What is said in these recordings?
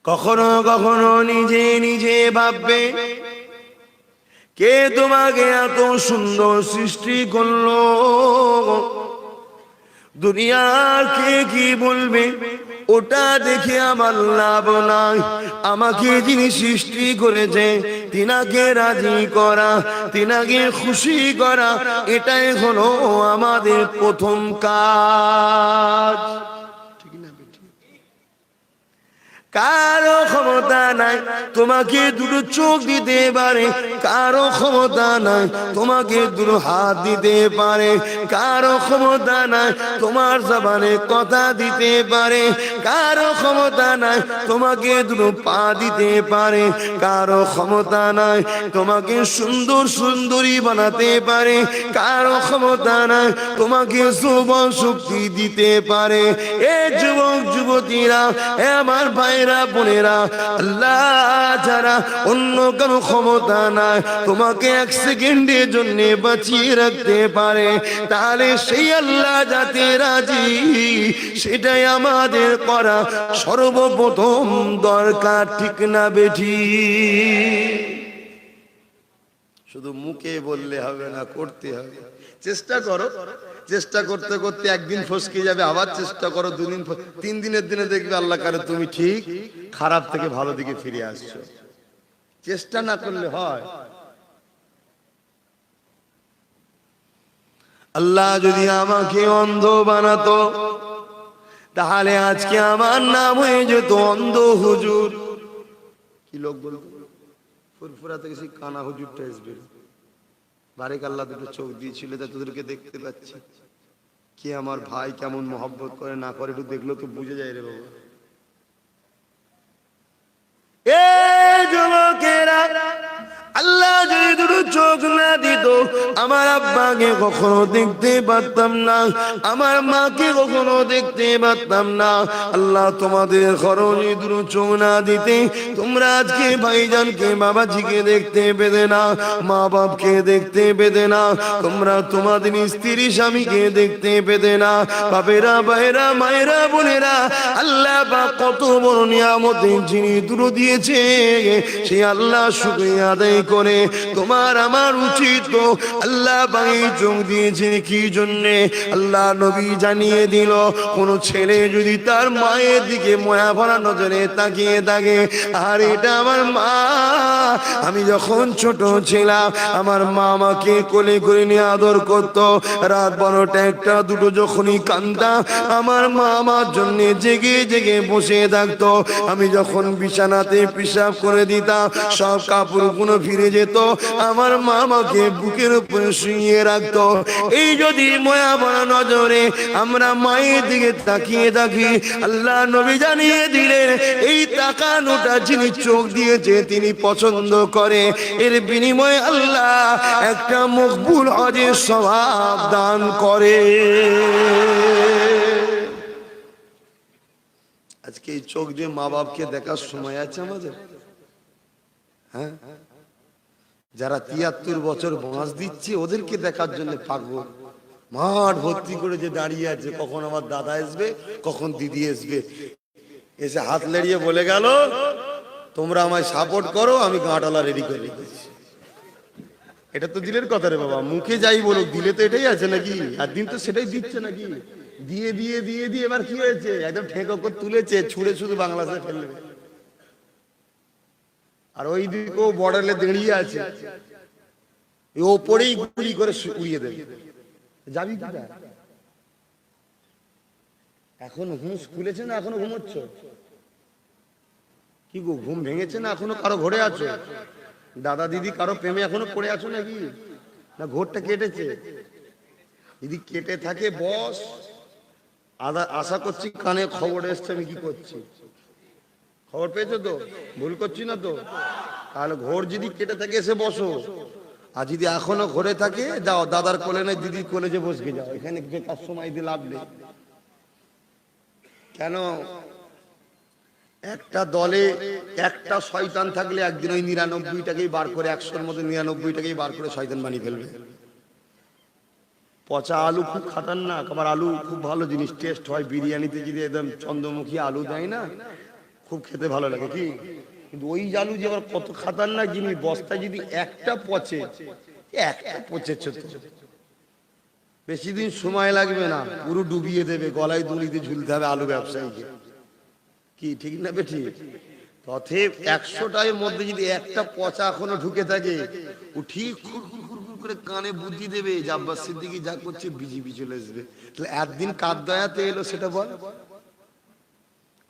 কখনো কখনো নিজে নিজে ভাববে, কে তোমাকে এত সুন্দর সৃষ্টি করলো? দুনিয়ার কে কি বলবে ওটা দেখে আমার লাভ নাই। আমাকে যিনি সৃষ্টি করেছে তিনাকে রাজি করা, তিনাকে খুশি করা, এটাই হলো আমাদের প্রথম কাজ। কারো ক্ষমতা নাই তোমাকে দুটো চোখ দিতে পারে, কারো ক্ষমতা নাই তোমাকে দুটো হাত দিতে পারে, কারো ক্ষমতা নাই তোমার জবানে কথা দিতে পারে, কারো ক্ষমতা নাই তোমাকে দুটো পা দিতে পারে, কারো ক্ষমতা নাই তোমাকে সুন্দর সুন্দরী বানাতে পারে, কারো ক্ষমতা নাই তোমাকে যৌবন শক্তি দিতে পারে। এ যুবক যুবতীরা, এ আমার ভাই বোনেরা, আল্লাহ ছাড়া অন্য কোনো ক্ষমতা নাই তোমাকে এক সেকেন্ডের জন্য বাঁচিয়ে রাখতে পারে। তাহলে সেই আল্লাহ যাতে রাজি, সেটাই আমাদের করা সর্বপ্রথম দরকার, ঠিক না বেঠি? শুধু মুখে বললে হবে না, করতে হবে। চেষ্টা করো, চেষ্টা করতে করতে একদিন ফসকে যাবে, আবার চেষ্টা করো, দুদিন, 3 দিনের দিনে দেখবে আল্লাহ করে তুমি ঠিক খারাপ থেকে ভালো দিকে ফিরে আসছো। চেষ্টা না করলে হয়? আল্লাহ যদি আমাকে অন্ধ বানাতো তাহলে আজকে আমার নাম হয়ে যেত অন্ধ হুজুর। কি লোক বলতো ফুরফুরা থেকে সেই কানা হুজুরটা আসবে। বারেক আল্লাহ দুটো চোখ দিয়েছিল, তা তোদেরকে দেখতে পাচ্ছি। কে আমার ভাই কেমন মহব্বত করে না করে একটু দেখলো তো বুঝে যায় রে বাবা। এ যুবকেরা, আল্লাহ যদি দুটো চোখ না দিত আমার আব্বাকে কখনো দেখতে পারতাম না, আমার মাকে কখনো দেখতে পারতাম না। আল্লাহ তোমাদের খরচে দুটো চোখ না দিতে তোমরা আজকে ভাইজানকে বাবাজিকে দেখতে পেতে না, মা বাপকে দেখতে পেতে না, তোমরা তোমাদের স্ত্রী স্বামীকে দেখতে পেতে না। বাপেরা, ভাইরা, মায়েরা, বোনেরা, আল্লাহ বা কত বড় নিয়ামত যিনি দুটো দিয়েছে, সেই আল্লাহ শুকরিয়া আদায় করে তোমার আমার উচিত তো আল্লাহ ভাই চোখ দিয়েছে কি জন্যে? আল্লাহ নবী জানিয়ে দিল, কোন ছেলে যদি তার মায়ের দিকে মায়া ভরা নজরে তাকিয়ে থাকে, আর এটা আমার মা, আমি যখন ছোট ছিলাম আমার মা আমাকে কোলে করে নিয়ে আদর করত, রাত 12টা 1টা 2টো যখনই কান্দা আমার মা আমার জন্য জেগে জেগে বসে থাকতো। আমি যখন বিছানাতে পেশাব করে দিতাম সব কাপড়গুলো ফিরে যেত, আমার মা আমাকে বুকের উপরে শুইয়ে রাখতো। এই যদি মায়া ভরা নজরে আমরা মায়ের দিকে তাকিয়ে থাকি, আল্লাহ নবী জানিয়ে দিলেন এই তাকানোটা যিনি চোখ দিয়েছে তিনি পছন্দ করে, এর বিনিময়ে আল্লাহ একটা মকবুল হজের সওয়াব দান করে। আজকে এই চোখ দিয়ে মা বাপকে দেখার সময় আছে আমাদের? হ্যাঁ, যারা 73 বছর বয়স দিচ্ছে ওদেরকে দেখার জন্য পাগল, মাঠ ভর্তি করে যে দাঁড়িয়ে আছে, কখন আমার দাদা আসবে, কখন দিদি আসবে, এসে হাত লেড়িয়ে বলে গেল তোমরা আমায় সাপোর্ট করো, আমি গাঁটালা রেডি করে রেখেছি। এটা তো দিলের কথা রে বাবা, মুখে যাই বলুক দিলে তো এটাই আছে নাকি? আর দিন তো সেটাই দিচ্ছে নাকি? দিয়ে দিয়ে দিয়ে দিয়ে এবার কি হয়েছে, একদম ঠেকো করে তুলেছে, ছুঁড়ে শুধু বাংলাদেশে ফেলবে। আর ওই দিকেও বর্ডারে দাঁড়িয়ে আছে, ওপরেই গুলি করে উড়িয়ে দেবে। যাবি কোথায়? এখনো ঘুম খুলেছে না এখনো ঘুমোচ্ছ? কি গো, ঘুম ভেঙেছে না এখনো কারো ঘরে আছো? দাদা দিদি কারো প্রেমে এখনো পড়ে আছো নাকি? না ঘোরটা কেটেছে? যদি কেটে থাকে বস, আশা করছি কানে খবর এসছে আমি কি করছি। খবর পেয়েছো তো? ভুল করছি না তো? তাহলে ঘোর যদি কেটে থাকে এসে বসো, আর যদি এখনো ঘরে থাকে যাও দাদার কোলে নেই দিদির কোলে যে বসকে যাও, এখানে বেকার সময় দিয়ে লাভ নেই। কেন? একটা দলে একটা শয়তান থাকলে একদিন ওই 99টাকেই বার করে, 100-র মধ্যে 99টাকেই বার করে শয়তান বানিয়ে ফেলবে। পচা আলু খুব খাতারনাক, আবার আলু খুব ভালো জিনিস, টেস্ট হয়। বিরিয়ানিতে যদি একদম চন্দ্রমুখী আলু দেয় না, খুব খেতে ভালো লাগে কি, কিন্তু ওই জালু যে আবার কত খাতারনাক জিনিস, বস্তা যদি একটা পচে, একটা পচেছে তো বেশি দিন সময় লাগবে না, পুরো ডুবিয়ে দেবে, গলায় দড়িতে ঝুলতে হবে আলু ব্যবসায়ীকে, কি ঠিক না বেঠি? তথেব 100টার মধ্যে যদি একটা পচা এখনো ঢুকে থাকে, ও ঠিক খুরখুর করে কানে বুদ্ধি দেবে যে আব্বাস সিদ্দিকী যা করছে বিজিবি চলে আসবে। তাহলে একদিন কার দয়াতে এলো সেটা বল,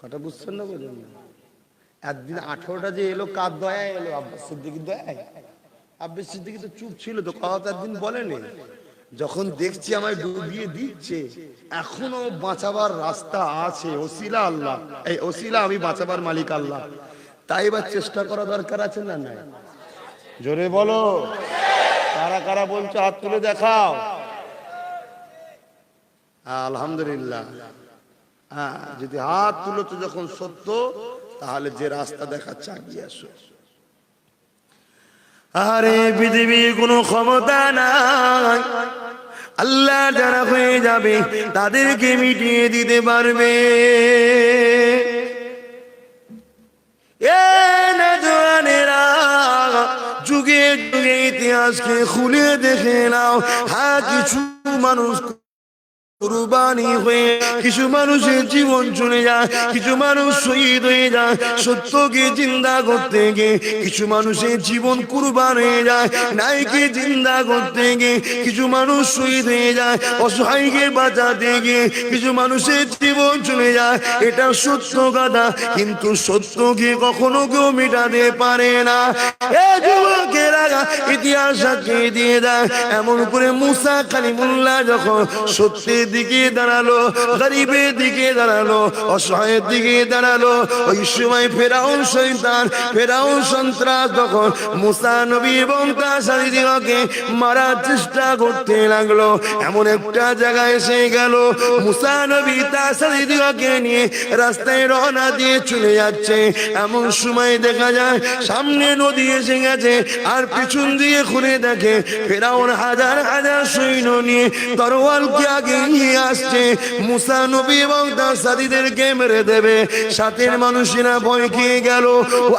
কথা বুঝছেন না? বলেন না, একদিন 18টা যে এলো কার দয়া এলো? আব্বাস সিদ্দিকীর দয়ায়। আব্বাস সিদ্দিকী তো চুপ ছিল, তো কথা একদিন বলেনি। যখন দেখছি আমায় ডুবিয়ে দিচ্ছে, এখনো বাঁচাবার রাস্তা আছে, ওসিলা আল্লাহ, এই ওসিলা আমি বাঁচাবার মালিক আল্লাহ, তাই এবার চেষ্টা করা দরকার আছে না নাই? জোরে বলো, কারা কারা বলছো হাত তুলে দেখাও। আলহামদুলিল্লাহ। হ্যাঁ, যদি হাত তুলো তো যখন সত্য, তাহলে যে রাস্তা দেখাচ্ছে আগিয়ে আসো। আরে পৃথিবীর কোনো ক্ষমতা নাই, আল্লাহ যারা হয়ে যাবে তাদেরকে মিটিয়ে দিতে পারবে। এ নওজওয়ানেরা, যুগে যুগে ইতিহাসকে খুলে দেখে নাও। হ্যাঁ, কিছু মানুষ কুরবানি হয়ে, কিছু মানুষের জীবন চলে যায়, কিছু মানুষ শহীদ হয়ে যায় সত্যকে জিন্দা করতে গিয়ে, কিছু মানুষের জীবন কুরবান হয়ে যায় নাইকে জিন্দা করতে গিয়ে, কিছু মানুষ শহীদ হয়ে যায় অসহায়কে বাঁচাতে গিয়ে, কিছু মানুষের জীবন চলে যায়। এটা সত্য কথা, কিন্তু সত্যকে কখনো কেউ মেটাতে পারে না। এ যুবকেরা, ইতিহাস সাক্ষী দিয়ে দেয়, এমন করে মুসা কালিমুল্লাহ যখন সত্যের দিকে দাঁড়ালো, গরিবের দিকে দাঁড়ালো, অসহায়ের দিকে দাঁড়ালো, ওই সময় ফেরাউন শয়তান, ফেরাউন সন্ত্রাস যখন মুসা নবী এবং তার সাথীদেরকে মারার চেষ্টা করতে লাগলো, এমন একটা জায়গায় এসে গেল, মুসা নবী তার সাথীদেরকে নিয়ে রাস্তায় রওনা দিয়ে চলে যাচ্ছে। এমন সময় দেখা যায় সামনে নদী এসে গেছে, আর পিছন দিয়ে ঘুরে দেখে ফেরাউন হাজার হাজার সৈন্য নিয়ে তরোয়ালকে আগে নিয়ে আসছে। মুসা নবী এবং তার সাথীদেরকে মেরে দেবে। সাথের মানুষেরা ভয় খেয়ে গেল।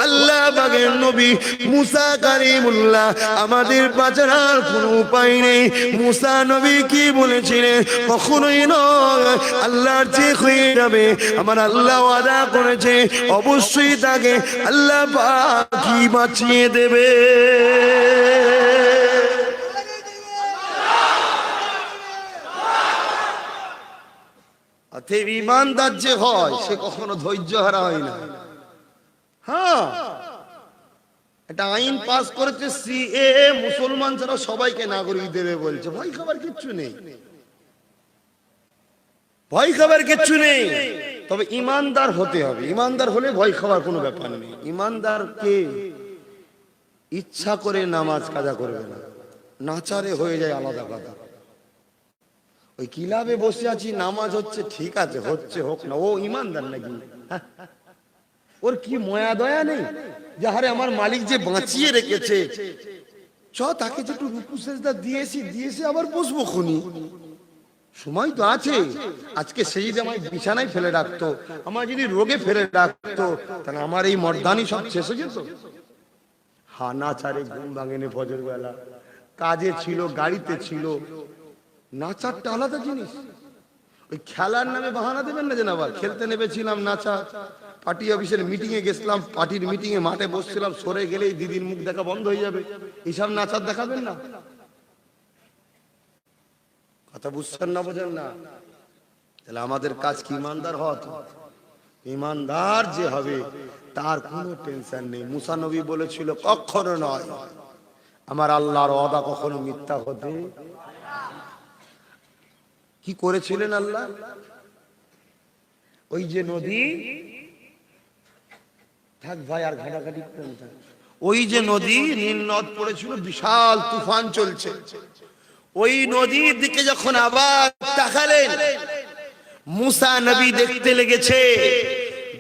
আল্লাহ পাকের নবী মুসা কালিমুল্লাহ, আমাদের বাঁচার আর কোনো উপায় নেই। মুসা নবী কি বলেছিলেন? কখনোই নয়, আল্লাহর যে হয়ে যাবে, আমার আল্লাহ ওয়াদা করেছে অবশ্যই তাকে আল্লাহ পাক কি বাঁচিয়ে দেবে। অতএব ঈমানদার যে হয় সে কখনো ধৈর্য হারা হয় না। হ্যাঁ, একটা আইন পাস করেছে সিএএ, মুসলমান ছাড়া সবাইকে নাগরিক দেবে বলছে। ভয় খাবার কিচ্ছু নেই, ভয় খাবার কিচ্ছু নেই। তবে ঈমানদার হতে হবে, ঈমানদার হলে ভয় খাবার কোনো ব্যাপার নেই। ঈমানদারকে ইচ্ছা করে নামাজ কাজা করবে না, নাচারে হয়ে যায় আলাদা কথা। ওই কিলাবে বসে আছি, নামাজ হচ্ছে, ঠিক আছে, হচ্ছে, হোক না, ও ঈমানদার নাকি? ওর কি ময়া দয়া নেই? যাহারে আমার মালিক যে বাঁচিয়ে রেখেছে, চ তাকে যে একটু রুকু সেজদা দিয়েছি আবার বসবো খুনি, সময় তো আছে। আজকে সেই যদি আমার বিছানায় ফেলে রাখতো, আমার যদি রোগে ফেলে রাখতো, তাহলে আমার এই মর্দানি সব শেষ হয়ে যেত। নাচারে ঘুম ভাঙেনি, ফজর বেলা কাজে ছিল, গাড়িতে ছিল, নাচারটা আলাদা জিনিস। ওই খেলার নামে বাহানা দেবেন না যে না খেলতে নেমেছিলাম, নাচা, পার্টি অফিসের মিটিং এ গেছিলাম, পার্টির মিটিং এ মাঠে বসছিলাম, সরে গেলেই দিদির মুখ দেখা বন্ধ হয়ে যাবে, এইসব নাচার দেখাবেন না। কথা বুঝছেন না, বোঝেন না? তাহলে আমাদের কাজ কি ঈমানদার হওয়া। ঈমানদার যে হবে তার কোনো টেনশন নেই। মুসা নবী বলেছিল কখনো নয়, আমার আল্লাহর ওয়াদা কখনো মিথ্যা হতে। কি করেছিলেন আল্লাহ? ওই যে নদী, থাক ভাই আর ঘাটাঘাটি করেন, ওই যে নদী নীল নদ পড়েছিল, বিশাল তুফান চলছে, ওই নদীর দিকে যখন আবার তাকালেন, মুসা নবী দেখতে লেগেছে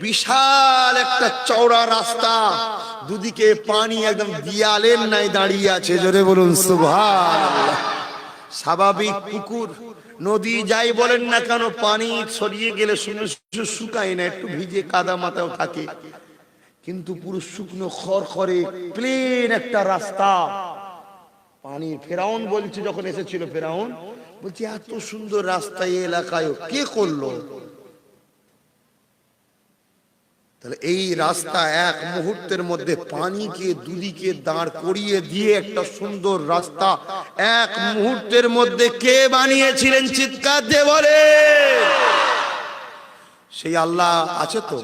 বিশাল একটা চওড়া রাস্তা, দুদিকে পানি একদম দিয়ালের নাই দাঁড়িয়ে আছে। জোরে বলুন সুবহানাল্লাহ। স্বাভাবিক পুকুর, নদী যাই বলেন না কেন পানি ছড়িয়ে গেলে শুকায় না, একটু ভিজে কাদা মাথাও থাকে, কিন্তু পুরো শুকনো খড়খড়ে প্লেন একটা রাস্তা পানি। ফেরাউন বলছে যখন এসেছিল, ফেরাউন বলছে এত সুন্দর রাস্তা এই এলাকায় কে করলো? তাহলে এই রাস্তা এক মুহূর্তের মধ্যে পানিকে দুদিকে দাঁড় করিয়ে দিয়ে একটা সুন্দর রাস্তা এক মুহূর্তের মধ্যে কে বানিয়েছিলেন? চিৎকার দিয়ে বলে সেই আল্লাহ আছে তো?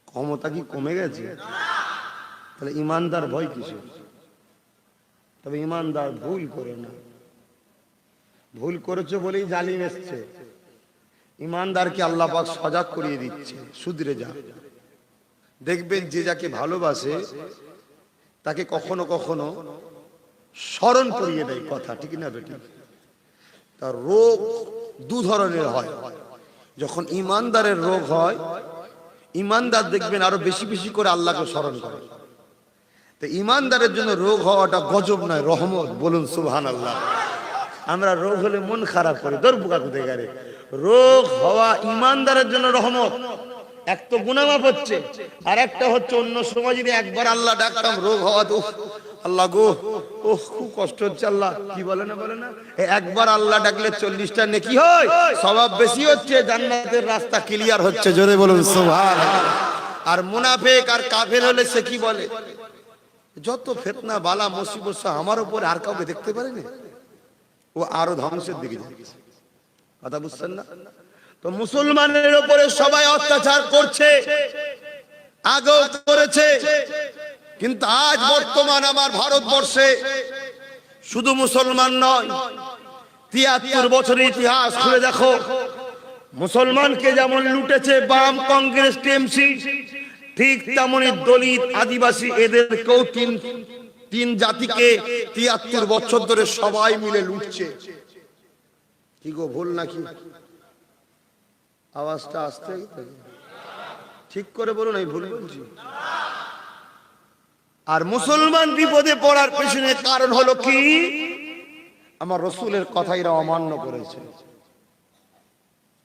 ক্ষমতা কি কমে গেছে? তাহলে ইমানদার ভয় কিসের? তবে ইমানদার ভুল করে না, ভুল করেছে বলেই জালিম এসছে। ইমানদারকে আল্লাহ পাক সজাগ করিয়ে দিচ্ছে, শুধরে যা। দেখবেন যে যাকে ভালোবাসে তাকে কখনো কখনো স্মরণ করিয়ে দেয় কথা, ঠিক না বেটি? তার রোগ দু ধরনের হয়। যখন ইমানদারের রোগ হয়, ইমানদার দেখবেন আরো বেশি বেশি করে আল্লাহকে স্মরণ করে। তো ইমানদারের জন্য রোগ হওয়াটা গজব নয়, রহমত। বলুন সুবহানাল্লাহ। আমরা রোগ হলে মন খারাপ করে দরবুকা কোথায় গেলে, রোগ হওয়া ইমানদারের জন্য রহমত। এক তো গুনাহ মাফ হচ্ছে, আর একটা হচ্ছে অন্য সময় যদি একবার আল্লাহ ডাকতাম রোগ হওয়া, তো আল্লাহ গো ওহ খুব কষ্ট হচ্ছে, আল্লাহ কি বলে না বলে না, একবার আল্লাহ ডাকলে 40টা নেকি হয়, সওয়াব বেশি হচ্ছে, জান্নাতের রাস্তা ক্লিয়ার হচ্ছে। জোরে বলুন সুবহানাল্লাহ। আর মুনাফিক আর কাফের হলে সে কি বলে, যত ফিতনা বালা মুসিবত আমার উপরে আর কাউকে দেখতে পারেনি, ও আরো ধ্বংসের দিকে যাচ্ছে। কথা বুঝছেন না? তো মুসলমানের উপরে সবাই অত্যাচার করছে, আগেও করেছে, কিন্তু আজ বর্তমান আমার ভারতবর্ষে শুধু মুসলমান নয়, ৭৩ বছরের ইতিহাস খুলে দেখো, মুসলমানকে যেমন লুটেছে বাম, কংগ্রেস, টিএমসি, ঠিক তেমনি দলিত, আদিবাসী, এদেরকেও তিন জাতিকে ৭৩ বছর ধরে সবাই মিলে লুটছে। কি গো ভুল নাকি? আওয়াজটা আসতে ঠিক করে বলুন, আমি ভুল বলছি? আর মুসলমান বিপদে পড়ার পেছনে কারণ হলো কি? আমার রাসূলের কথা এরা অমান্য করেছে।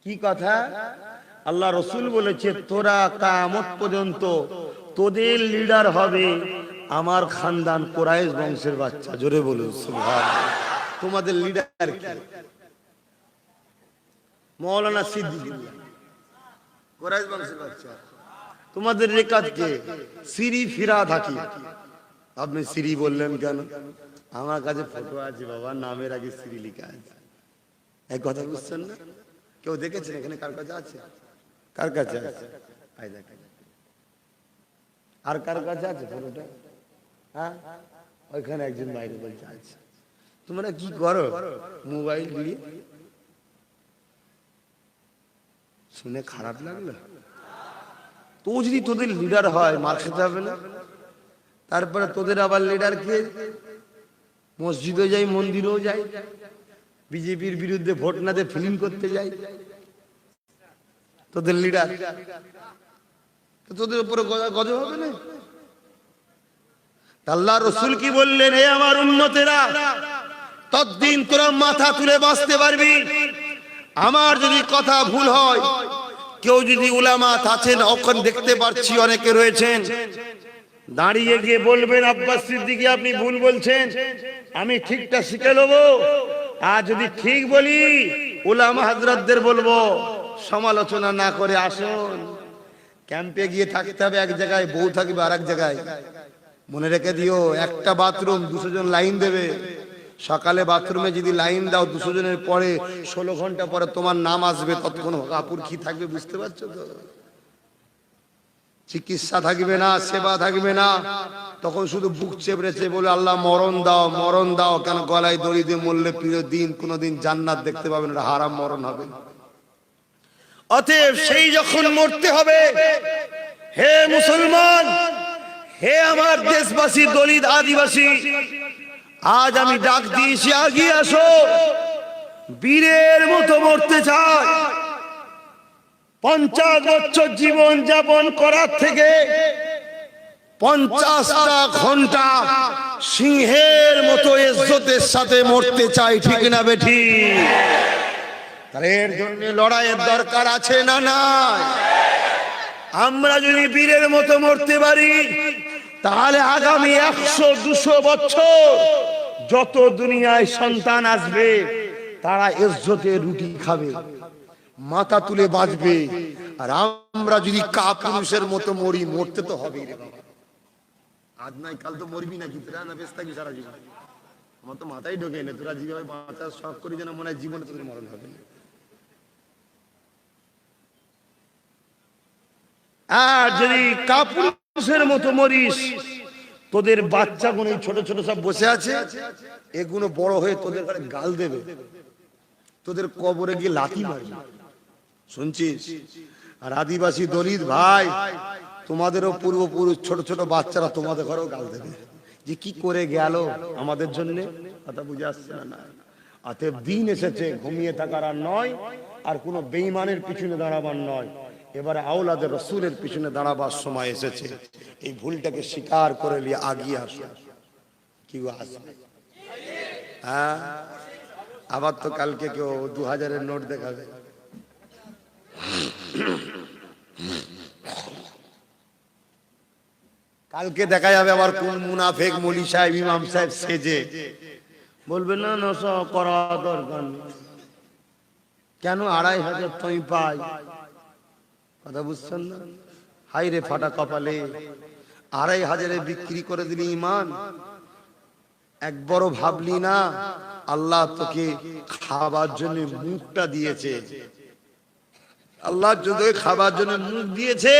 কি কথা? আল্লাহ রাসূল বলেছে, তোরা কিয়ামত পর্যন্ত তোদের লিডার হবে আমার খানদান কুরাইশ বংশের বাচ্চা। জোরে বলুন সুবহানাল্লাহ। তোমাদের লিডার কি? মৌলানা সিদ্দিকুল্লাহ, কুরাইশ বংশের বাচ্চা। তোমাদের রেকাত কে? সিরি ফিরাদ হাকিম। আপনি সিরি বললেন কেন? আমার কাছে ফটো আছে বাবা, নামের আগে সিরি লেখা আছে। এক কথা বুঝছেন না? কেউ দেখেছেন এখানে? কার কাছে আছে? কার কাছে আছে? আর কার কাছে আছে ফটোটা? হ্যাঁ, ওইখানে একজন বাইরে বলছে আছে। তোমরা কি করো মোবাইল দিয়ে? শুনে খারাপ লাগলো? তো যদি তোদের লিডার হয় মার খেতে হবে না? তারপরে তোদের আবার লিডার কে? মসজিদও যাই, মন্দিরেও যাই, বিজেপির বিরুদ্ধে ভোট না দিয়ে ফিল্ম করতে যাই, তোদের লিডার। তোদের উপরে গজব হবে না? আল্লাহ রাসূল কি বললেন? হে আমার উম্মতেরা, ততদিন তোরা মাথা তুলে বাঁচতে পারবি। আমার যদি কথা ভুল হয়, কেউ যদি উলামা আছেন, ওখানে দেখতে পাচ্ছি অনেকে রয়েছেন, দাঁড়িয়ে গিয়ে বলবেন আব্বাস সিদ্দিকী আপনি ভুল বলছেন, আমি ঠিকটা শিখে নেব। আর যদি ঠিক বলি, উলামা হযরতদের বলবো সমালোচনা না করে আসুন। ক্যাম্পে গিয়ে থাকতে হবে এক জায়গায়, বউ থাকবে আর এক জায়গায়। মনে রেখে দিও, একটা বাথরুম 200 জন লাইন দেবে। সকালে বাথরুমে যদি লাইন দাও 200 জনের পরে 16 ঘন্টা পরে তোমার নাম আসবে, ততক্ষণ কাপড় কি থাকবে বুঝতে পারছো তো? চিকিৎসা থাকবে না, সেবা থাকবে না, তখন শুধু বুক চেপড়েছে বলে আল্লাহ মরণ দাও, মরণ দাও। কেন? গলায় দড়ি দিয়ে মরলে প্রিয় দিন কোনোদিন জান্নাত দেখতে পাবেন, এটা হারাম মরণ হবে। অতএব সেই যখন মরতে হবে, হে মুসলমান, হে আমার দেশবাসী, দলিত, আদিবাসী, আজ আমি ডাক দিয়েছি, আগিয়ে আসো। বীরের মতো মরতে চাই। 50 বছর জীবন যাপন করার থেকে 50টা ঘন্টা সিংহের মতো ইজ্জতের সাথে মরতে চাই, ঠিক না বেঠি? তাহলে এর জন্য লড়াইয়ের দরকার আছে না নাই? আমরা যদি বীরের মতো মরতে পারি তাহলে আগামী 100-200 বছর যত দুনিয়ায় সন্তান আসবে তারা ইজ্জতের রুটি খাবে, মাথা তুলে বাঁচবে। আর আমরা যদি কাপুরুষের মতো মরি, মরতে তো হবে রে বাবা, আজ নাই কাল তো মরবি নাকি, তোরা না বেশ থাকবি সারা জীবন। আমার তো মাথায় ঢোকে না, তোরা যেভাবে বাঁচার শখ করি যেন মনে হয় জীবনে তোদের মরণ হবে না। আর যদি কাপুরুষের মতো মরিস, তোদের বাচ্চাগুলো ছোট ছোট সব বসে আছে, এগুলো বড় হয়ে তোদের গাল দেবে, তোদের কবরে গিয়ে লাথি মারবে, শুনছিস? আর আদিবাসী দলিত ভাই, তোমাদেরও পূর্বপুরুষ ছোট ছোট বাচ্চারা তোমাদের ঘরেও গাল দেবে যে কি করে গেল আমাদের জন্য। কথা বুঝে আসছে না? অতএব দিন এসেছে ঘুমিয়ে থাকার আর নয়, আর কোনো বেঈমানের পিছনে দাঁড়াবার নয়, এবারে আওলাদের রসুলের পিছনে দাঁড়াবার সময় এসেছে। এই ভুলটাকে স্বীকার করে নিয়ে আগিয়ে আসো। কি আসবে? হ্যাঁ, আবার তো কালকে কেউ 2000-এর নোট দেখাবে। কালকে দেখা যাবে আবার কোন মুনাফেক মৌলী সাহেব, ইমাম সাহেব সেজে বলবে না নশো করা দরকার নেই, কেন 2500 তুই পাই। কথা বুঝছেন না? হাই রে ফাটা কপালে, 2500-এ বিক্রি করে দিলি ইমান। একবারও ভাবলি না আল্লাহ তোকে খাবার জন্য মুখটা দিয়েছে, আল্লাহ যদি খাবার জন্য মুখ দিয়েছে,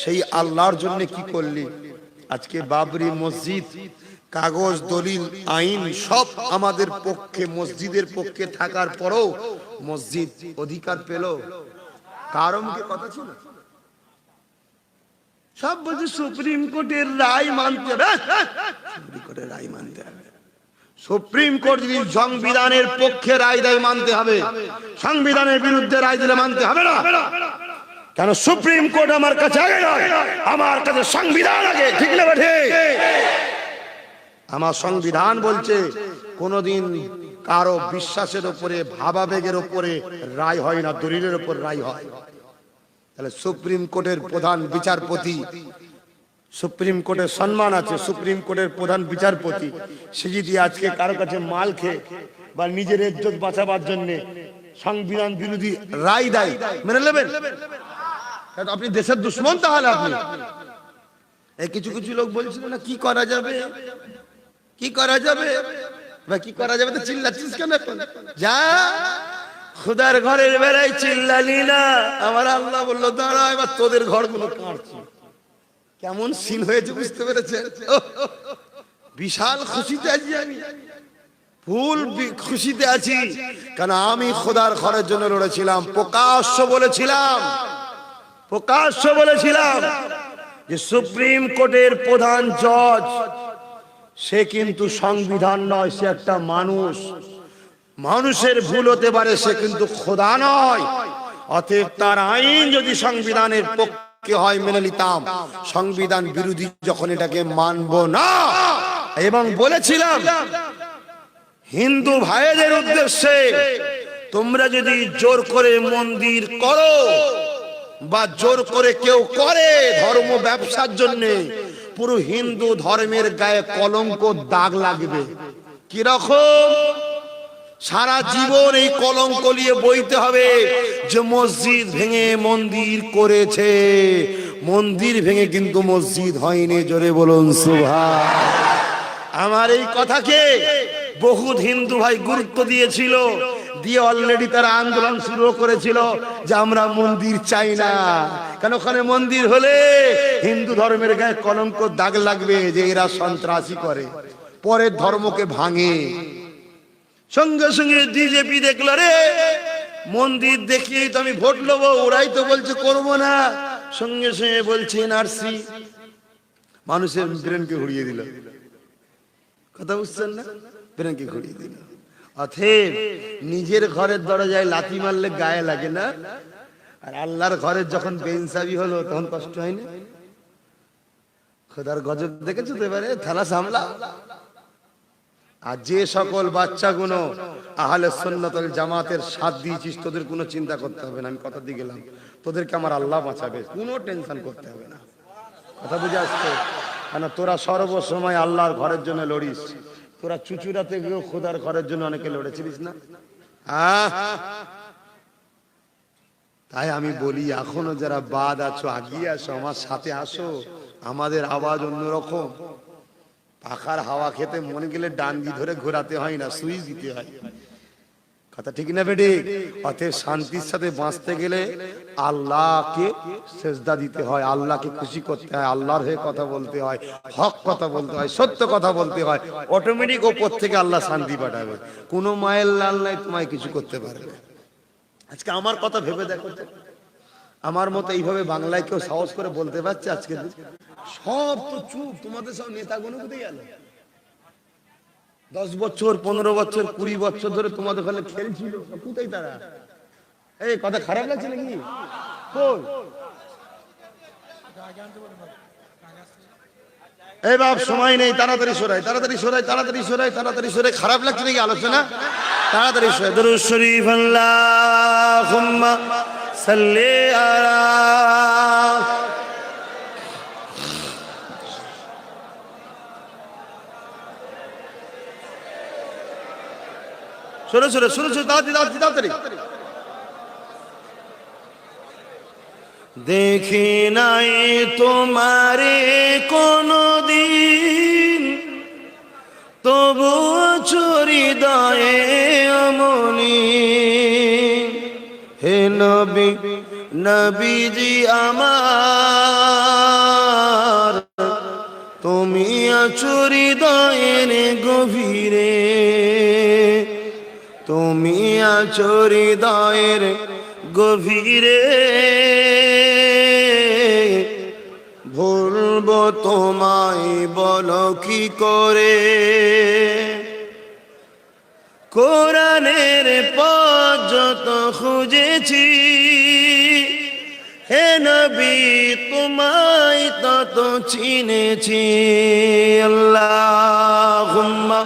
সেই আল্লাহর জন্য কি করলি? আজকে বাবরি মসজিদ, কাগজ দলিল আইন সব আমাদের পক্ষে, মসজিদের পক্ষে থাকার পরও মসজিদ অধিকার পেল কারণ কি কথা ছিল? সব বলছে সুপ্রিম কোর্টের রায় মানতে হবে, সুপ্রিম কোর্টের রায় মানতে হবে। সুপ্রিম কোর্ট যদি সংবিধানের পক্ষে রায় দেয় মানতে হবে, সংবিধানের বিরুদ্ধে রায় দিলে মানতে হবে না। কেন? সুপ্রিম কোর্ট আমার কাছে আগে নয়, আমার কাছে সংবিধান আগে, ঠিক না বেঠে? আমার সংবিধান বলছে কোনদিন কারো বিশ্বাসের উপরে, ভাবাবেগের উপরে রায় হয় না, দলিলের উপর রায় হয়। তাহলে সুপ্রিম কোর্টের প্রধান বিচারপতি, সুপ্রিম কোর্টের সম্মান আছে, সুপ্রিম কোর্টের প্রধান বিচারপতি, সে যদি আজকে কারো কাছে মাল খেয়ে বা নিজের ইজ্জত বাঁচাবার জন্য সংবিধান বিরোধী রায় দেয়, মেনে নেবেন? আপনি দেশের দুশ্মন। তাহলে আপনি এই কিছু কিছু লোক বলছিল না কি করা যাবে, কি করা যাবে বা কি করা যাবে, তো চিল্লাচ্ছিস কেন? যা খুদার ঘরের বেড়াই চিল্লালি না, আমার আল্লাহ বললো দাঁড়া এবার তোদের ঘরগুলো কাটছি। কেমন সিন হয়েছে বুঝতে পেরেছেন? বিশাল খুশিতে আছি আমি, ফুল খুশিতে আছি, কারণ আমি খোদার ঘরের জন্য লড়েছিলাম, প্রকাশ্য বলেছিলাম, প্রকাশ্য বলেছিলাম যে সুপ্রিম কোর্টের প্রধান জজ সে কিন্তু সংবিধান নয়, সে একটা মানুষ, মানুষের ভুল হতে পারে, সে কিন্তু খোদা নয়। অতএব তার আইন যদি সংবিধানের পক্ষে হয় মেনে নিতাম, সংবিধান বিরোধী যখন এটাকে মানব না। এবং বলেছিলাম হিন্দু ভাইদের উদ্দেশ্যে, তোমরা যদি জোর করে মন্দির করো বা জোর করে কেউ করে ধর্ম ব্যবসার জন্য, পুরো হিন্দু ধর্মের গায়ে কলঙ্ক দাগ লাগবে। কিরকম? সারা জীবন এই কলঙ্ক নিয়ে বইতে হবে যে মসজিদ ভেঙে মন্দির করেছে, মন্দির ভেঙে কিন্তু মসজিদ হয়নি। জোরে বলুন সুবহান। আমার এই কথাকে বহুত হিন্দু ভাই গুরুত্ব দিয়েছিল, দিয়ে অলরেডি তারা আন্দোলন শুরু করেছিল যে আমরা মন্দির চাই না, কারণ ওখানে মন্দির হলে হিন্দু ধর্মের গায়ে কলঙ্ক দাগ লাগবে যে এরা সন্ত্রাসী করে, পরের ধর্মকে ভাঙে। সঙ্গে সঙ্গে বিজেপি দেখলো রে মন্দির দেখিয়ে তো আমি ভোট নেবো, ওরাই তো বলছে করবো না, সঙ্গে সঙ্গে বলছে এনআরসি, মানুষের ব্রেনকে ঘুরিয়ে দিল। কথা বুঝছেন না? ব্রেনকে ঘুরিয়ে দিল। অতএব নিজের ঘরের দরজায় লাথি মারলে গায়ে লাগে না, আর আল্লাহর ঘরের যখন বেইনসাফি হলো তখন কষ্ট হয় না? খোদার গজব দেখেছো তো এবারে থালা সামলা। আর যে সকল বাচ্চাগুলো আহলে সুন্নাত ওয়াল জামাতের সাথ দিয়েছিস, তোদের কোনো চিন্তা করতে হবে না, আমি কথা দিয়ে গেলাম, তোদেরকে আমার আল্লাহ বাঁচাবে, কোনো টেনশন করতে হবে না। কথা বুঝে আসছে? কেন তোরা সর্বসময় আল্লাহর ঘরের জন্য লড়িস, তোরা চুচুড়াতে গিয়েও খোদার ঘরের জন্য অনেকে লড়েছিলিস না? তাই আমি বলি এখনো যারা বাদ আছো আগিয়ে আসো, আমার সাথে আসো, আমাদের আওয়াজ অন্যরকম। পাখার হাওয়া খেতে মন গেলে ডান্ডি ধরে ঘোরাতে হয় না, সুইচ দিতে হয়। কথা ঠিক না বেটি? অতএব শান্তির সাথে বাঁচতে গেলে আল্লাহকে সেজদা দিতে হয়, আল্লাহকে খুশি করতে হয়, আল্লাহর হয়ে কথা বলতে হয়, হক কথা বলতে হয়, সত্য কথা বলতে হয়। অটোমেটিক ওপর থেকে আল্লাহ শান্তি পাঠাবে। কোনো মায়ের লাল নাই তোমায় কিছু করতে পারবে। আজকে আমার কথা ভেবে দেখো তো, আমার মতো এইভাবে বাংলায় কেউ সাহস করে বলতে পারছে? আজকে সব তো চুপ, তোমাদের সব নেতাগুলো কোথায় গেল? 10 বছর 15 বছর 20 বছর ধরে তোমাদের ওখানে খেলছিল, কোথায় তারা? এই কথা খারাপ লাগছে নাকি? কই এই বাপ, সময় নেই, তাড়াতাড়ি সরাই, তাড়াতাড়ি সরাই, তাড়াতাড়ি সরাই, তাড়াতাড়ি সরাই। খারাপ লাগছে নাকি আলোচনা? তাড়াতাড়ি সরাই। দরুদ শরীফ আল্লাহুম্মা সাল্লি আলা। সরে সরে সরে সরে, তাড়াতাড়ি তাড়াতাড়ি। দেখি নাই তোমারে কোনদিন, তবু হৃদয়ে অমনি। হে নবী নবীজি আমার, তুমি আছো হৃদয়ের গভীরে, তুমি আছো হৃদয়ের গভীরে। ভুলবো তোমায় বলো কি করে? কোরআনের পথ যত খুঁজেছি, হে নবী তোমায় তত চিনেছি। আল্লাহুম্মা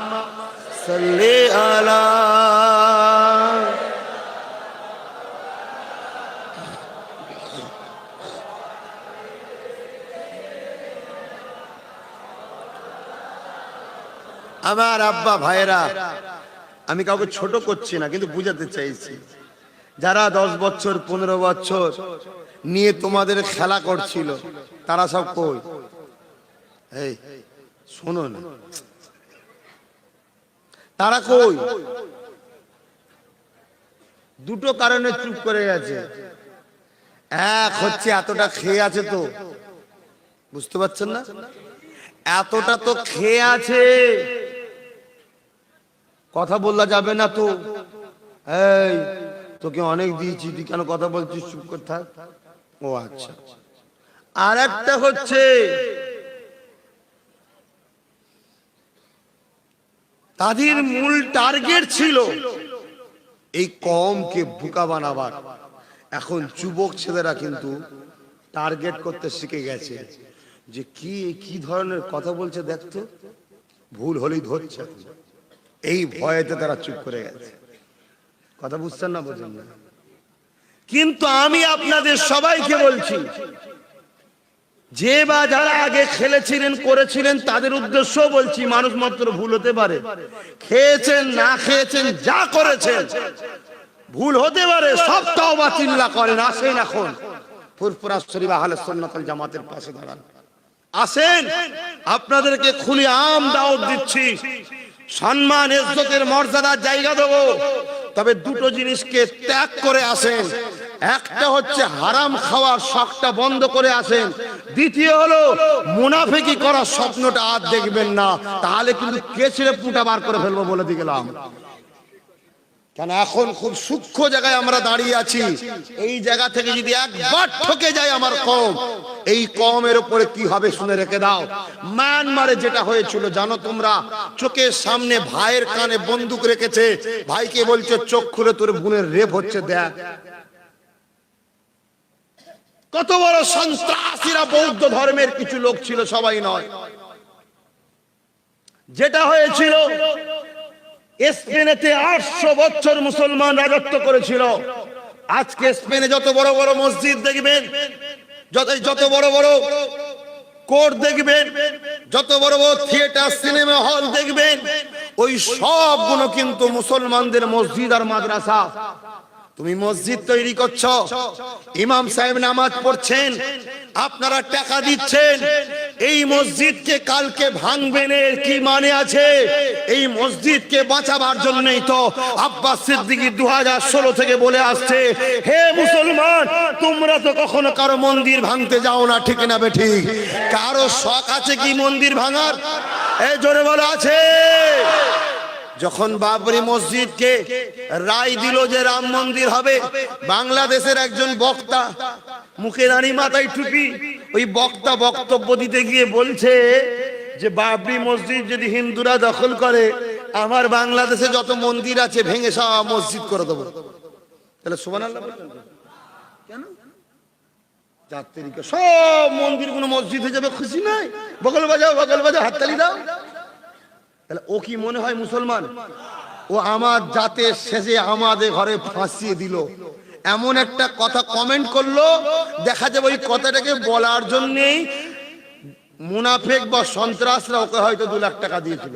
সাল্লি আলা। আমার আব্বা ভাইরা, আমি কাউকে ছোট করছি না, কিন্তু বুঝাতে চাইছি, যারা 10 বছর 15 বছর নিয়ে তোমাদের খেলা করছিল, তারা সব কই? এই শোনো না, তারা কই? দুটো কারণে চুপ করে গেছে। এক হচ্ছে এতটা খেয়ে আছে তো, বুঝতে পারছেন না? এতটা তো খেয়ে আছে, কথা বললা যাবে না তো। এই তোকে অনেক দিয়েছি, তুই কেন কথা বলছিস? চুপ করে থাক। ও আচ্ছা। আর একটা হচ্ছে তাদের মূল টার্গেট ছিল এই কমকে বোকা বানাবার। এখন যুবক ছেলেরা কিন্তু টার্গেট করতে শিখে গেছে, যে কি কি ধরনের কথা বলছে দেখতো, ভুল হলেই ধরছে। এই ভয়েতে তারা চুপ করে গেছে। কথা বুঝছেন না? বোঝেন না? কিন্তু আমি আপনাদের সবাইকে বলছি, যে বা যারা আগে খেলেছিলেন করেছিলেন, তাদের উদ্দেশ্য বলছি, মানুষ মাত্র ভুল হতে পারে। খেয়েছেন না খেয়েছেন, যা করেছেন ভুল হতে পারে, সব তওবা চিল্লা করেন। আসেন এখন ফুরফুরা শরীফ আহলে সুন্নাত ওয়াল জামাতের পাশে দাঁড়ান। আসেন, আপনাদেরকে খুলে আম দাওয়াত দিচ্ছি, সম্মান ইজ্জতের মর্যাদার জায়গা দেবো। তবে দুটো জিনিসকে ত্যাগ করে আসেন। একটা হচ্ছে হারাম খাওয়ার শখটা বন্ধ করে আসেন। দ্বিতীয় হলো মুনাফিকি করার স্বপ্নটা আর দেখবেন না, তাহলে কিন্তু কেচড়ে পুঁটা বার করে ফেলবো বলে দিয়ে গেলাম। কেন এখন খুব সূক্ষ্ম জায়গায় আমরা দাঁড়িয়ে আছি। এই জায়গা থেকে যদি একবার ঠকে যায় আমার কওম, এই কওমের উপরে কি হবে শুনে রেখে দাও। মায়ানমারে যেটা হয়েছিল জানো তোমরা? চোখের সামনে ভাইয়ের কানে বন্দুক রেখেছে, ভাইকে বলছে চোখ খুলে তোর বোনের রেপ হচ্ছে দেখ। কত বড় সন্ত্রাসীরা বৌদ্ধ ধর্মের কিছু লোক ছিল, সবাই নয়। যেটা হয়েছিল স্পেনেতে 800 বছর মুসলমান রাজত্ব করেছিল। আজকে স্পেনে যত বড় বড় মসজিদ দেখবেন, যত বড় বড় কোর্ট দেখবেন, যত বড় বড় থিয়েটার সিনেমা হল দেখবেন, ওই সবগুলো কিন্তু মুসলমানদের মসজিদ আর মাদ্রাসা। তুমি মসজিদ তৈরি করছো, ইমাম সাহেব নামাজ পড়ছেন, আপনারা টাকা দিচ্ছেন, এই মসজিদকে কালকে ভাঙবেন এর কি মানে আছে? এই মসজিদকে বাঁচাবার জন্যই তো আব্বাস সিদ্দিকী 2016 থেকে বলে আসছে, হে মুসলমান, তোমরা তো কখনো কারো মন্দির ভাঙতে যাও না, ঠিক না বেঠিক? কারো শখ আছে কি মন্দির ভাঙার? এই জোরে বলে আছে। যখন বাবরি মসজিদকে রায় দিল যে রাম মন্দির হবে, বাংলাদেশের একজন বক্তা, মুখে দাড়ি মাথায় টুপি, ওই বক্তা বক্তব্য দিতে গিয়ে বলছে যে বাবরি মসজিদ যদি হিন্দুরা দখল করে, আমার বাংলাদেশে যত মন্দির আছে ভেঙে সব মসজিদ করে দেবো। তাহলে সুবহানাল্লাহ বলবেন কেন? সব মন্দিরগুলো মসজিদ হয়ে যাবে, খুশি নাই? বগল বাজাও, বগল বাজাও, হাততালি দাও। তাহলে ও কি মনে হয় মুসলমান? ও আমার জাতে শেষে আমাদের ঘরে ফাঁসিয়ে দিল, এমন একটা কথা কমেন্ট করলো। দেখা যাবে ওই কথাটাকে বলার জন্যই মুনাফেক বা সন্ত্রাসরা ওকে হয়তো 2 লাখ টাকা দিয়েছিল,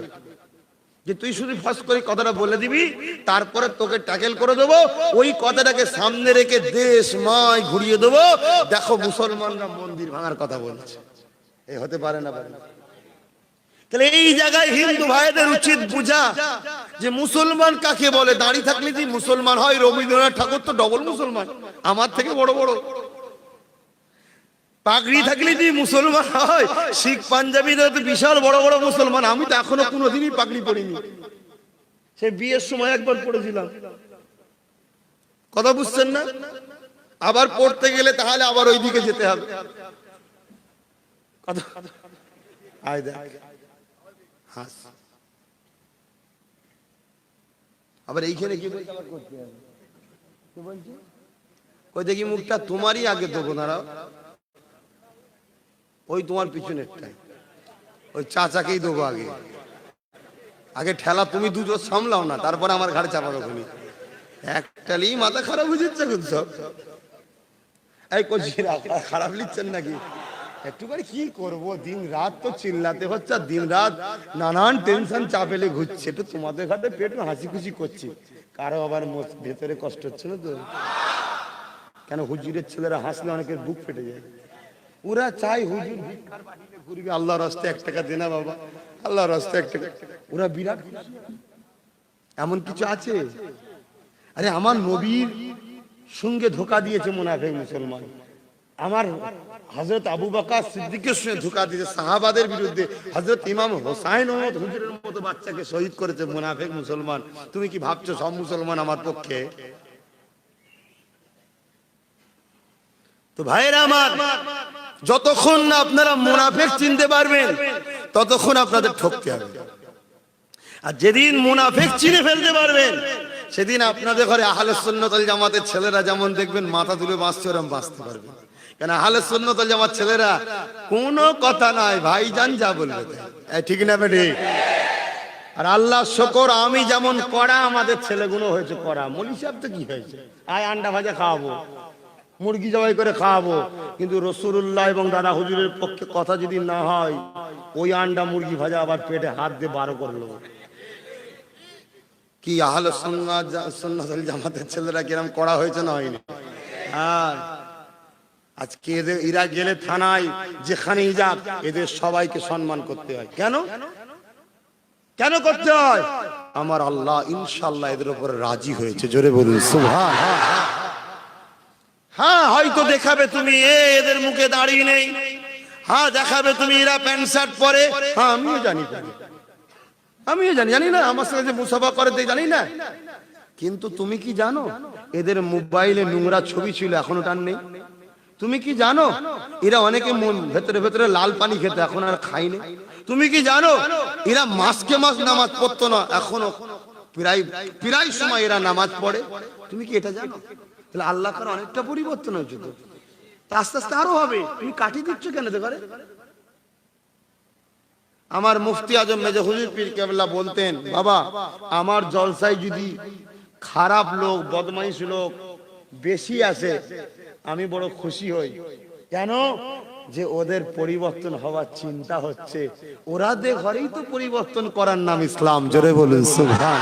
যে তুই শুধু ফাঁস করে কথাটা বলে দিবি, তারপরে তোকে ট্যাকেল করে দেবো, ওই কথাটাকে সামনে রেখে দেশ মায় ঘুরিয়ে দেবো, দেখো মুসলমানরা মন্দির ভাঙার কথা বলছে। এই হতে পারে না? তাহলে এই জায়গায় হিন্দু ভাইদের উচিত বুঝা যে মুসলমান কাকে বলে। দাঁড়িয়ে থাকলে যে মুসলমান হয়, রবীন্দ্রনাথ ঠাকুর তো ডবল মুসলমান, আমার থেকে বড় বড়। পাগড়ি থাকলে যে মুসলমান হয়, শিখ পাঞ্জাবিদের তো বিশাল বড় বড় মুসলমান। আমি তো এখনো কোনোদিনই পাগড়ি পরিনি, সে বিয়ের সময় একবার পড়েছিলাম। কথা বুঝছেন না? আবার পড়তে গেলে তাহলে আবার ওই দিকে যেতে হবে। কথা আয় দেখ, আবার এইখানে কি বলছে? ওই দেখি মুখটা তোমারই আগে দেবো, দাঁড়াও, ওই তোমার পিছনেরটাই, ওই চাচাকেই দেবো আগে। আগে ঠেলা তুমি দুজন সামলাও না, তারপরে আমার ঘাড়ে চাপাবে। খুনি একটালি মাথা খারাপ হয়ে যাচ্ছে সব। এই করছি খারাপ লিখছেন নাকি? একটুখানি কি করবো, দিন রাত তো চিল্লাতে হচ্ছে, আর দিন রাত নানান টেনশন চাপেলে ঘুরছে। তো তোমাদের ঘাটে পেট হাসি খুশি করছি, কারো আবার ভেতরে কষ্ট হচ্ছে না তো? কেন হুজুরের ছেলেরা হাসলে অনেকের বুক ফেটে যায়। ওরা চাই হুজুর ভিক্ষার বাড়িতে ঘুরবে, আল্লাহর রাস্তায় 1 টাকা দেনা বাবা, আল্লাহর রাস্তায় 1 টাকা। ওরা বিরাট এমন কিছু আছে? আরে আমার নবীর সঙ্গে ধোকা দিয়েছে মুনাফিক মুসলমান, আমার হযরত আবু বকর সিদ্দিকের সঙ্গে ধোঁকা দিয়েছে, সাহাবাদের বিরুদ্ধে হযরত ইমাম হোসেন হুজুরের মতো বাচ্চাকে শহীদ করেছে মুনাফিক মুসলমান। তুমি কি ভাবছো সব মুসলমান আমার পক্ষে? তো ভাইরা আমার, যতক্ষণ না আপনারা মুনাফিক চিনতে পারবেন, ততক্ষণ আপনাদের ঠকতে হবে। আর যেদিন মুনাফিক চিনে ফেলতে পারবেন, সেদিন আপনাদের ঘরে আহলে সুন্নাত ওয়াল জামাতের ছেলেরা যেমন দেখবেন মাথা তুলে বাঁচছে, ওরকম বাঁচতে পারবে। কেন আহলে সুন্নাত ওয়াল জামাত ছেলেরা কোনো কথা নাই, ভাইজান যা বলবে ঠিক না বেটি? আর আল্লাহ শুকর, আমি যেমন কড়া, আমাদের ছেলেগুলো হয়েছে কড়া। মলি সাহেব তো কি হয়েছে, আয় আন্ডা ভাজা খাওয়াবো, মুরগি জবাই করে খাওয়াবো, কিন্তু রাসূলুল্লাহ এবং দাদা হুজুরের পক্ষে কথা যদি না হয়, ওই আন্ডা মুরগি ভাজা আবার পেটে হাত দিয়ে 12 করে নেবো। কি আহলে সুন্নাত ওয়াল জামাতের ছেলেরা কিরম কড়া হয়েছে না হয়নি? আর আজকে এরা গেলে থানায়, যেখানেই যাক, এদের সবাইকে সম্মান করতে হয়। কেন কেন করতে হয়? আমার আল্লাহ ইনশাআল্লাহ এদের উপরে রাজি হয়েছে। জোরে বলুন সুবহান। হ্যাঁ, হয়তো দেখাবে তুমি এদের মুখে দাঁড়িয়ে নেই, হ্যাঁ দেখাবে তুমি এরা প্যান্ট শার্ট পরে, হ্যাঁ আমিও জানি, জানি না আমার সাথে যে মুসাফা করে জানি না। কিন্তু তুমি কি জানো এদের মোবাইলে নোংরা ছবি ছিল, এখনো টান নেই? তুমি কি জানো এরা অনেকে ভেতরে ভেতরে লাল পানি খেতে, এখন আর খাইনি? তুমি কি জানো এরা মাসকে মাস নামাজ পড়তো না, এখনো প্রায় সময় এরা নামাজ পড়ে? তুমি কি এটা জানো? তাহলে আল্লাহ তাআলা অনেকটা পরিবর্তন হয়েছে তো। আস্তে আস্তে আরো হবে। তুমি কাটি দিচ্ছ কেন করে? আমার মুফতি আজম মেজর হুজুর পীর কেবলা বলতেন, বাবা আমার জলসায় যদি খারাপ লোক বদমাইশ লোক বেশি আসে আমি বড় খুশি হই। কেন? যে ওদের পরিবর্তন হওয়ার চিন্তা হচ্ছে, ওরা দে ঘরেই তো পরিবর্তন করার নাম ইসলাম। জোরে বলুন সুবহান।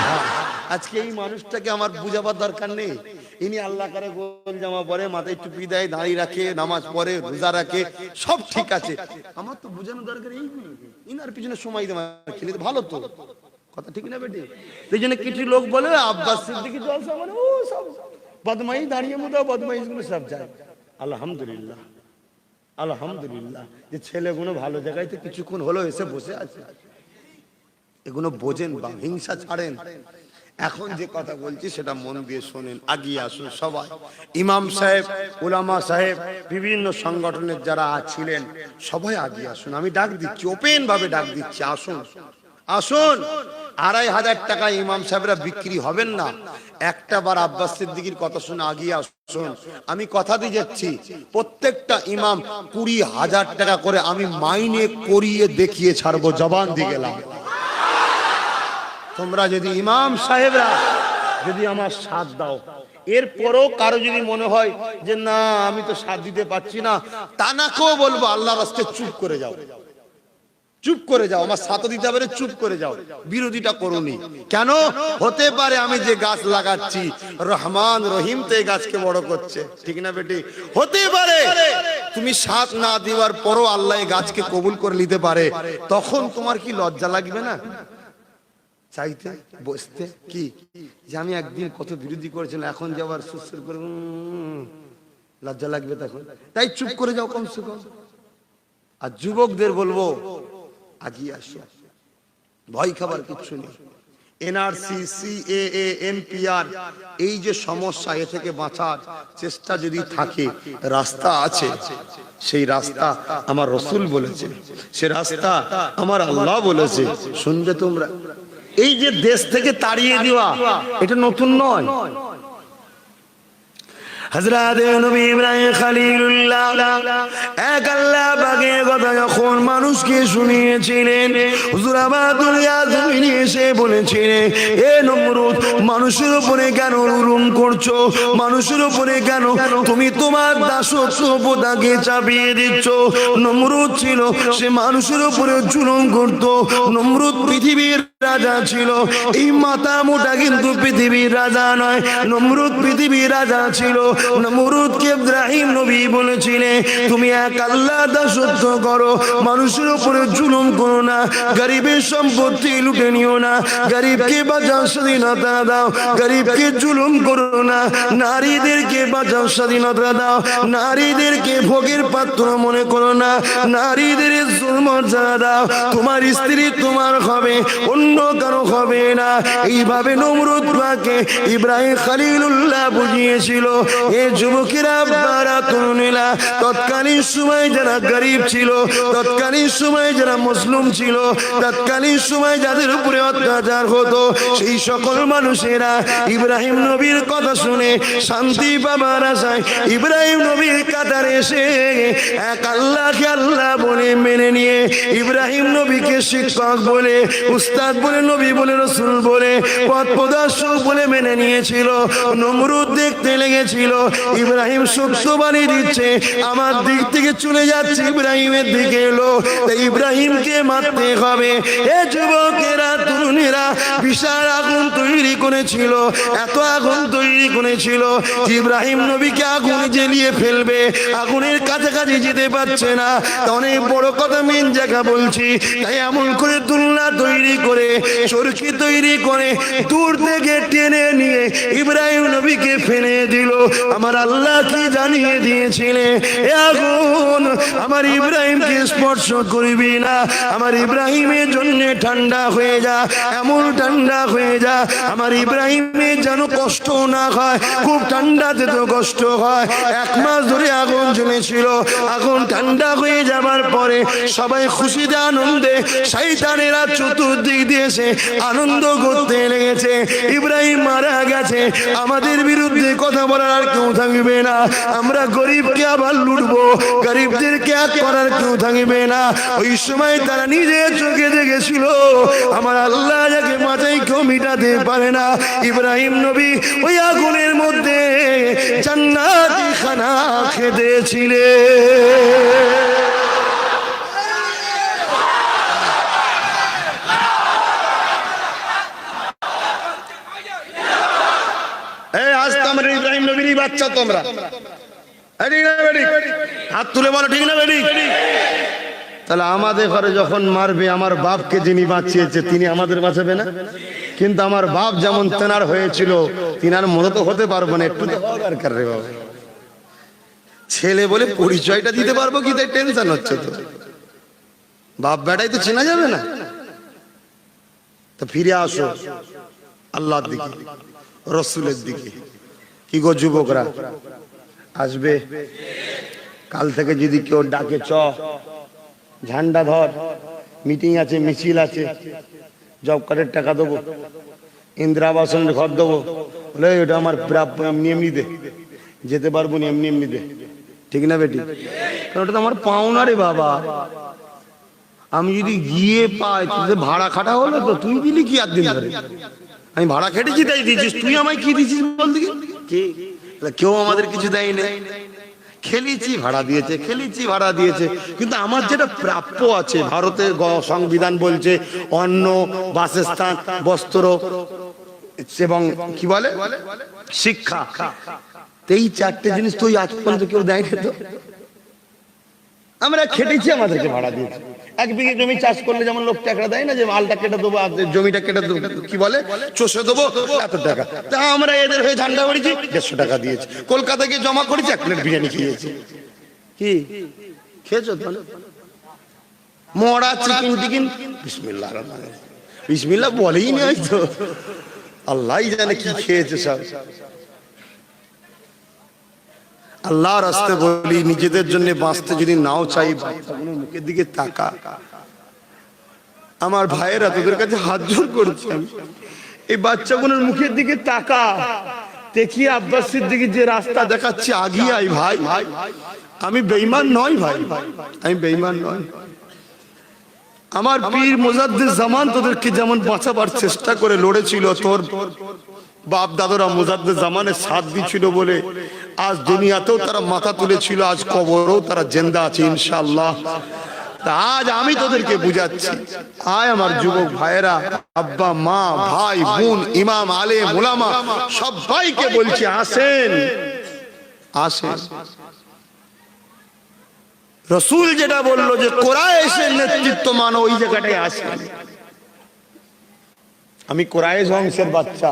আজকে এই মানুষটাকে আমার বুঝাবার দরকার নেই। ইনি আল্লাহ করে গোল জামা পরে, মাথায় টুপি দেয়, দাঁড়িয়ে রাখে, নামাজ পড়ে, রোজা রাখে, সব ঠিক আছে। আমার তো বুঝানো দরকার এই, ইনার পিছনে সময় দেওয়া খেলে ভালো তো, কথা ঠিক না বেটি? এই জন্য কিছু লোক বলে আব্বাস সিদ্দিকী জলসা মানে ও সব বদমাইশ, দাঁড়িয়ে মুদা বদমাইশ গুলো সব যায়। আলহামদুলিল্লাহ, আলহামদুলিল্লাহ যে ছেলেগুলো ভালো জায়গায় তো কিছুক্ষণ হলো এসে বসে আছে, এগুলো বোঝেন বা হিংসা ছাড়েন। এখন যে কথা বলছি সেটা মন দিয়ে শোনেন, আগিয়ে আসুন সবাই। ইমাম সাহেব, উলামা সাহেব, বিভিন্ন সংগঠনের যারা ছিলেন সবাই আগিয়ে আসুন। আমি ডাক দিচ্ছি, ওপেন ভাবে ডাক দিচ্ছি, আসুন আসুন। 2500 টাকা ইমাম সাহেবরা বিক্রি হবেন না। একটা বার আব্বাস সিদ্দিকীর কথা শুনে আগিয়ে আসুন। আমি কথা দিয়ে যাচ্ছি, প্রত্যেকটা ইমাম 20,000 টাকা করে আমি মাইনে করিয়ে দেখিয়ে ছাড়বো, জবান দিয়ে গেলাম। তোমরা যদি ইমাম সাহেবরা যদি আমার সাথ দাও, এরপরও কারো যদি মনে হয় যে না আমি তো সাথ দিতে পারছি না, তানাকেও বলবো আল্লাহর রাস্তায় চুপ করে যাও, চুপ করে যাও, আমার সাথে দিতে পারে, চুপ করে যাও, বিরোধিতা করুনি। কেন? হতে পারে আমি যে গাছ লাগাচ্ছি রহমান রহিম তো এই গাছকে বড় করছে, ঠিক না বেটি? হতে পারে তুমি সাথ না দেওয়ার পরও আল্লাহ এই গাছকে কবুল করে নিতে পারে, তখন তোমার কি লজ্জা লাগবে না চাইতে বসতে? কি যে আমি একদিন কত বিরোধী করেছিলাম, এখন যে আবার সুস্থ করে, লজ্জা লাগবে তখন? তাই চুপ করে যাও কমসে কম। আর যুবকদের বলবো আগিয়ে আসো, ভয় খাবার কিচ্ছু নেই। এনআরসি, সিএএ, এনপিআর, এই যে সমস্যা, এ থেকে বাঁচার চেষ্টা যদি থাকে, রাস্তা আছে। সেই রাস্তা আমার রসুল বলেছে, সে রাস্তা আমার আল্লাহ বলেছে। শুনবে তোমরা? এই যে দেশ থেকে তাড়িয়ে দেওয়া, এটা নতুন নয়। হযরত নবী ইব্রাহিম খলিলুল্লাহ এক আল্লাহ পাকের কথা যখন মানুষকে শুনিয়েছিলেন, হুজুর আমার দুনিয়া জমিনে এসে বলেছিলেন, এ নমরুদ, মানুষের উপরে কেন জুলুম করছো? মানুষের উপরে কেন তুমি তোমার দাসত্বটাকে চাপিয়ে দিচ্ছ? নমরুদ ছিল, সে মানুষের উপরে জুলুম করত। নমরুদ পৃথিবীর রাজা ছিল, এই মাথা মোটা কিন্তু পৃথিবীর রাজা নয়। নমরুদ পৃথিবীর রাজা ছিল। নমরুদকে ইব্রাহিম নবী বলেছিলেন, তুমি এক আল্লাহ দাসত্ব করো, মানুষের উপরে জুলুম করো না, গরিবের সম্পত্তি লুটে নিও না, গরিবকে বাঁচাও, স্বাধীনতা দাও, গরিবকে জুলুম করো না, নারীদেরকে বাঁচাও, স্বাধীনতা দাও, নারীদেরকে ভোগের পাত্র মনে করো না, নারীদের মর্যাদা দাও, তোমার স্ত্রী তোমার হবে, অন্য কারো হবে না। এইভাবে নমরুদ পাকে ইব্রাহিম খলিলুল্লাহ বুঝিয়েছিল। এ যুবকেরা, বারা তরুণীরা, তৎকালীন সময় যারা গরিব ছিল, তৎকালীন সময় যারা মুসলিম ছিল, তৎকালীন সময় যাদের উপরে অত্যাচার হতো, সেই সকল মানুষেরা ইব্রাহিম নবীর কথা শুনে শান্তি পাবার আশায় ইব্রাহিম নবীর কাতারে এসে এক আল্লাহকে আল্লাহ বলে মেনে নিয়ে, ইব্রাহিম নবীকে শিক্ষক বলে, উস্তাদ বলে, নবী বলে, রসুল বলে, পথ প্রদর্শক বলে মেনে নিয়েছিল। নমরুদ দেখতে লেগেছিল ইব্রাহিম সত্যবাণী দিচ্ছে, আমার দিক থেকে চলে যাচ্ছে, ইব্রাহিমের দিকে এলো, তাই ইব্রাহিমকে মারতে হবে। এ যুবকেরা, তরুণীরা বিশাল আগুন তৈরি করেছিল, এত আগুন তৈরি করেছিল ইব্রাহিম নবীকে আগুন জ্বালিয়ে ফেলবে, আগুনের কাছাকাছি যেতে পারছে না। অনেক বড় কথা মেন জায়গা বলছি, তাই এমন করে দুলনা তৈরি করে, চরকি তৈরি করে, দূর থেকে টেনে নিয়ে ইব্রাহিম নবীকে ফেলে দিল। আমার আল্লাহ কি জানিয়ে দিয়েছিলেন, এ আগুন আমার ইব্রাহিমকে স্পর্শ করবি না, আমার ইব্রাহিমের জন্য ঠান্ডা হয়ে যা, এমন ঠান্ডা হয়ে যা আমার ইব্রাহিমের যেন কষ্ট না হয়। খুব ঠান্ডাতে তো কষ্ট হয়। 1 মাস ধরে আগুন জ্বলেছিল, আগুন ঠান্ডা হয়ে যাবার পরে সবাই খুশিতে আনন্দে, শয়তানেরা চতুর্দিক মধ্যে এসে আনন্দ করতে লেগেছে। ইব্রাহিম মারা গেছে, আমাদের বিরুদ্ধে কথা বলার আর কেউ থাকবে না। আমরা গরিবকে আবার লুটবো, গরিবদেরকে এক করার কেউ থাকবে না। ওই সময় তারা নিজের চোখে দেখেছিল আমার আল্লাহ যাকে মাথায় কেউ মিটাতে পারে না। ইব্রাহিম নবী ওই আগুনের মধ্যে জান্নাতি খানা খেতেছিলেন। আজ তো আমরা ইব্রাহিম নবীরই বাচ্চা, তোমরা হাত তুলে বলো ঠিক না বেটি? তাহলে আমাদের ঘরে যখন মারবে, আমার বাপকে যিনি বাঁচিয়েছে তিনি আমাদের বাঁচাবে না? কিন্তু আমার বাপ যেমন তেনার হয়েছিল তিনার মতো তো হতে পারবো না। একটু দরকার রে বাবা, ছেলে বলে পরিচয়টা দিতে পারবো কি, তাই টেনশন হচ্ছে। তো বাপ বেটাই তো চেনা যাবে না। তো ফিরে আসো আল্লাহর দিকে, রসুলের দিকে। কি গো যুবকরা, আসবে? কাল থেকে যদি কেউ ডাকে চ ঝান্ডা ধর, মিটিং আছে, মিছিল আছে, জব কার্ডের টাকা দেবো, ইন্দিরা আবাসনের ঘর দেবো, বলে ওটা আমার প্রাপ্য, এমনি এমনি দে, যেতে পারবো না, এমনি এমনি দে। ঠিক না বেটি? কারণ ওটা তো আমার পাওনা রে বাবা। আমি যদি গিয়ে পাই, তুই ভাড়া খাটা হলো তো, তুই দিলি কি আর দিন ধরে? আমি ভাড়া খেটেছি তাই দিয়েছিস, তুই আমায় কি দিয়েছিস বল দেখি? কেউ আমাদের কিছু দেয়নি, খেলেছি ভাড়া দিয়েছে, খেলেছি ভাড়া দিয়েছে। কিন্তু আমার যেটা প্রাপ্য আছে, ভারতের সংবিধান বলছে অন্ন, বাসস্থান, বস্ত্র এবং কি বলে শিক্ষা, এই চারটে জিনিস তো আজ পর্যন্ত কেউ দেয়নি। তো আমরা খেটেছি, আমাদেরকে ভাড়া দিয়েছে। এক বিঘে জমি চাষ করলে যেমন লোক টাকা দেয় না, যে মালটা কেটে দেবো, জমিটা কেটে দেবো, কি বলে চষে দেবো, এত টাকা। তা আমরা এদের হয়ে ঝান্ডা করেছি, 150 টাকা দিয়েছি। কলকাতা গিয়ে জমা করেছি, 1 প্লেট বিরিয়ানি খেয়েছি। কি খেয়েছো? মরা চিকেন টিকেন, বিসমিল্লাহ বিসমিল্লাহ বলেই নি, হয়তো আল্লাহ জানে কি খেয়েছে সব। আল্লাহ রাস্তায় বলি, নিজেদের জন্য বাঁচতে যদি নাও চাই, বাচ্চাগুলোর মুখের দিকে তাকা। আমার ভাইয়েরা তোদের কাছে হাত জোর করছে, এই বাচ্চাগুলোর মুখের দিকে তাকা, দেখি আব্বাস সিদ্দিকী যে রাস্তা দেখাচ্ছে, আগিয়ে আই ভাই। আমি বেঈমান নই ভাই, আমি বেঈমান নই। আমার পীর মুজাদ্দিদ জামান তোদেরকে যেমন বাঁচাবার চেষ্টা করে লড়েছিল, তোর বাপ দাদরা মুজাদ্দিদ জামানের সাথ দিছিল বলে আজ দুনিয়াতেও তারা মাথা তুলেছিল, আজ কবরেও তারা জিন্দা আছে ইনশাআল্লাহ। আজ আমি তোদেরকে বুঝাচ্ছি, আয় আমার যুবক ভাইয়েরা, আব্বা মা ভাই বোন ইমাম আলেম উলামা সবাইকে বলছি, আসেন আসেন। রাসূল যেটা বললো যে কুরাইশের নেতৃত্ব মানো, ওই জায়গাটায় আসেন। আমি কুরাইশ বংশের বাচ্চা,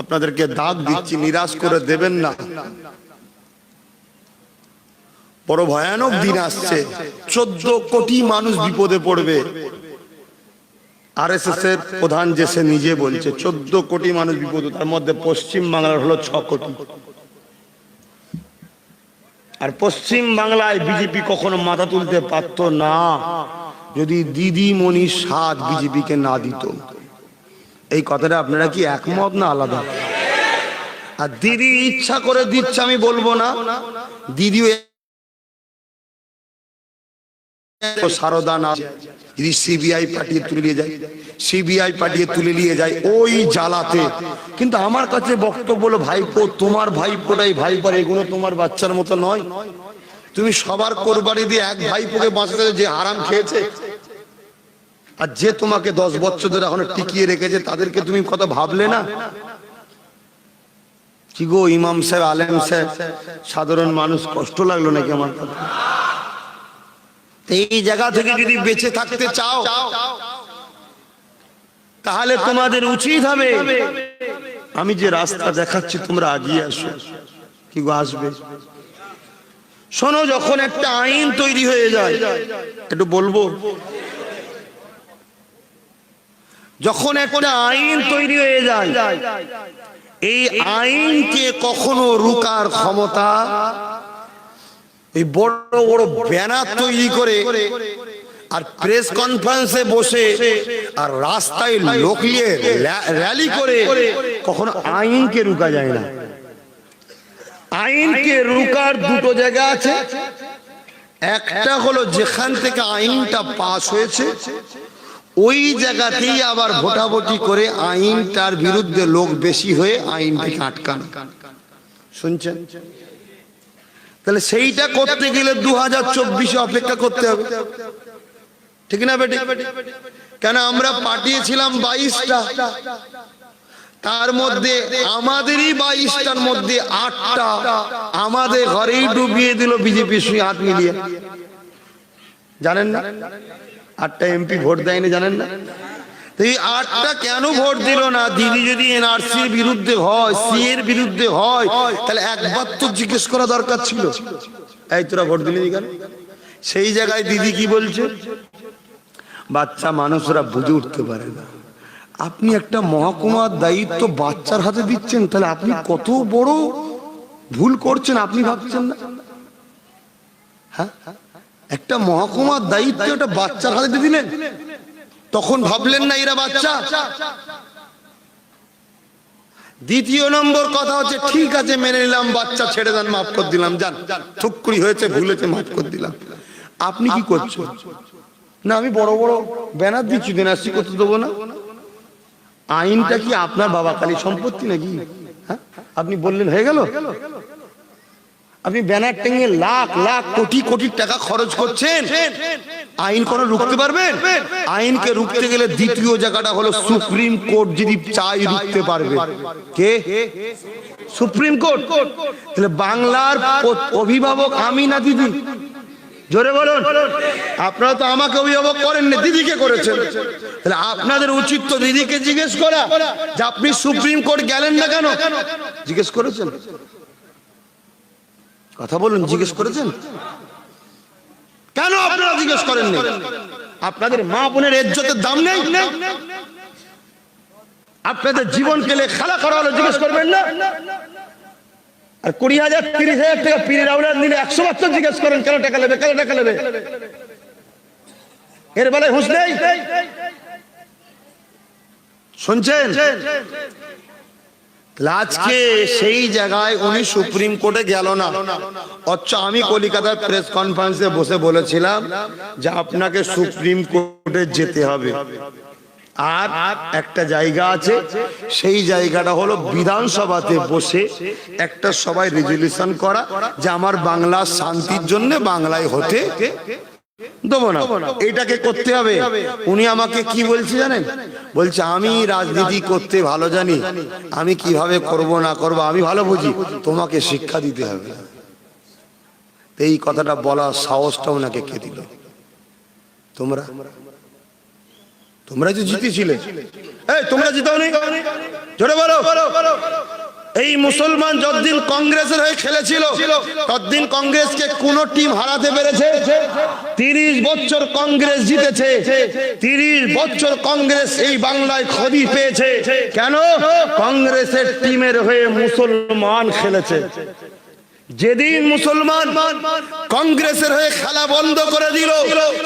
আপনাদেরকে দাগ দিচ্ছি, নিরাশ করে দেবেন না। বড় ভয়ানক দিন আসছে, 14 কোটি মানুষ বিপদে পড়বে। আরএসএস এর প্রধান যে সে নিজে বলছে 14 কোটি মানুষ বিপদে, তার মধ্যে পশ্চিম বাংলার হলো 6 কোটি। আর পশ্চিম বাংলায় বিজেপি কখনো মাথা তুলতে পারত না যদি দিদিমণি সাথ বিজেপিকে না দিত। এই কথাটা আপনারা কি একমত না আলাদা? আর দিদি ইচ্ছা করে দিচ্ছে আমি বলবো না, দিদিও সারদা না, যদি সিবিআই পাঠিয়ে তুলে নিয়ে যায়, সিবিআই পাঠিয়ে তুলে নিয়ে যায় ওই জ্বালাতে। কিন্তু আমার কাছে বক্তব্য হলো, ভাইপো তোমার ভাইপোটাই ভাইপার, এগুলো তোমার বাচ্চার মতো নয়। তুমি সবার কোরবানি দিয়ে এক ভাইপোকে বাঁচাতে, যে আরাম খেয়েছে আর যে তোমাকে 10 বছর ধরে এখন টিকিয়ে রেখেছে, তাদেরকে তুমি কথা ভাবলে না? কি গো ইমাম সাহেব, আলেম সাহেব, সাধারণ মানুষ কষ্ট লাগলো নাকি আমার কথা? এই জায়গা থেকে যদি বেঁচে থাকতে চাও, তাহলে তোমাদের উচিত হবে, আমি যে রাস্তা দেখাচ্ছি তোমরা এগিয়ে আসো। কি গো আসবে? শোনো, যখন একটা আইন তৈরি হয়ে যায়, একটু বলবো, যখন একটা আইন তৈরি হয়ে যায়, এই আইনকে কখনো রুকার ক্ষমতা, এই বড় বড় ব্যানার তৈরি করে আর প্রেস কনফারেন্সে বসে আর রাস্তায় লোক নিয়ে র্যালি করে কখনো আইনকে রুকা যায় না। আইনকে রুকার দুটো জায়গা আছে, একটা হলো যেখান থেকে আইনটা পাস হয়েছে ওই জায়গাতেই আবার ভোটাভুটি করে আইনটার বিরুদ্ধে লোক বেশি হয়ে আইনটাকে আটকানো। শুনছেন? তাহলে সেইটা করতে গেলে 2024 অপেক্ষা করতে হবে, ঠিক না বেটি? কেন আমরা পাঠিয়েছিলাম 22টা, তার মধ্যে আমাদেরই 22টার মধ্যে 8টা আমাদের ঘরেই ডুবিয়ে দিল বিজেপির সঙ্গে হাত মিলিয়ে। জানেন না 8টা এমপি ভোট দেয়নি, জানেন না? এই 8টা কেন ভোট দিল না? দিদি যদি এনআরসির বিরুদ্ধে হয়, সি এর বিরুদ্ধে হয়, তাহলে একবার তো জিজ্ঞেস করা দরকার ছিল, এই তোরা ভোট দিলি কেন? সেই জায়গায় দিদি কি বলছে, বাচ্চা মানুষরা বুঝে উঠতে পারে না। আপনি একটা মহকুমার দায়িত্ব বাচ্চার হাতে দিচ্ছেন, তাহলে আপনি কত বড় ভুল করছেন আপনি ভাবছেন না? হ্যাঁ, একটা মহকুমার দায়িত্ব একটা বাচ্চার হাতে দিলেন, তখন ভাবলেন না এরা বাচ্চা? দ্বিতীয় নম্বর কথা হচ্ছে, ঠিক আছে মেনে নিলাম, বাচ্চা ছেড়ে দেন, মাফ করে দিলাম, যান ঠুকুরি হয়েছে, ভুলেছে, মাফ করে দিলাম। আপনি কি করছেন? না আমি বড় বড় ব্যানার দিচ্ছি, এনআরসি করতে দেবো না। আইনটা কি আপনার বাবা কালী সম্পত্তি নাকি? হ্যাঁ, আপনি বললেন হয়ে গেল। আপনি ব্যানার টেঙে লাখ লাখ কোটি কোটি টাকা খরচ করছেন, আইন কোন রুখতে পারবেন? আইনকে রুখতে গেলে দ্বিতীয় জায়গাটা হলো সুপ্রিম কোর্ট যদি চাই রুখতে পারবে। কে? Supreme court. তাহলে বাংলার অভিভাবক আমি না দিদি? জোরে বলুন। আপনারা তো আমাকে অভিভাবক করেননি, দিদিকে করেছেন। তাহলে আপনাদের উচিত তো দিদিকে জিজ্ঞেস করা যে আপনি সুপ্রিম কোর্ট গেলেন না কেন? জিজ্ঞেস করেছেন? কথা বলুন, জিজ্ঞেস করেছেন? কেন আপনারা জিজ্ঞেস করেননি? আপনাদের মা বোনের ইজ্জতের দাম নেই? আপনাদের জীবনকে খেলা করা হলো, জিজ্ঞেস করবেন না? আর 20,000 30,000 টাকা পীরের আওলাদ নিলে 100 বছর জিজ্ঞেস করেন কেন টাকা নেবে, কেন টাকা নেবে? এর বেলায় হুঁশ নেই? শুনছেন? আজকে সেই জায়গায় উনি সুপ্রিম কোর্টে গেল না, অথচ আমি কলকাতার প্রেস কনফারেন্সে বসে বলেছিলাম যে আপনাকে সুপ্রিম কোর্টে যেতে হবে। আর একটা জায়গা আছে, সেই জায়গাটা হলো বিধানসভাতে বসে একটা সবাই রেজুলেশন করা যে আমার বাংলা শান্তির জন্য বাংলায় হতে দেবো না, এটাকে করতে হবে। উনি আমাকে কি বলছে জানেন? বলছে আমি রাজনীতি করতে ভালো জানি, আমি কিভাবে করব না করব আমি ভালো বুঝি, তোমাকে শিক্ষা দিতে হবে। এই কথাটা বলার সাহসটা ওনাকে কে দিল? তোমরা তোমরা যে জিতেছিলে, এই তোমরা জিতাওনি? জোরে বলো। এই মুসলমান যতদিন কংগ্রেসের হয়ে খেলেছিল ততদিন কংগ্রেসকে কোন টিম হারাতে পেরেছে? 30 বছর কংগ্রেস জিতেছে, 30 বছর কংগ্রেস এই বাংলায় খবি পেয়েছে। কেন? কংগ্রেসের টিমের হয়ে মুসলমান খেলেছে। যেদিন মুসলমান কংগ্রেসের হয়ে খেলা বন্ধ করে দিল,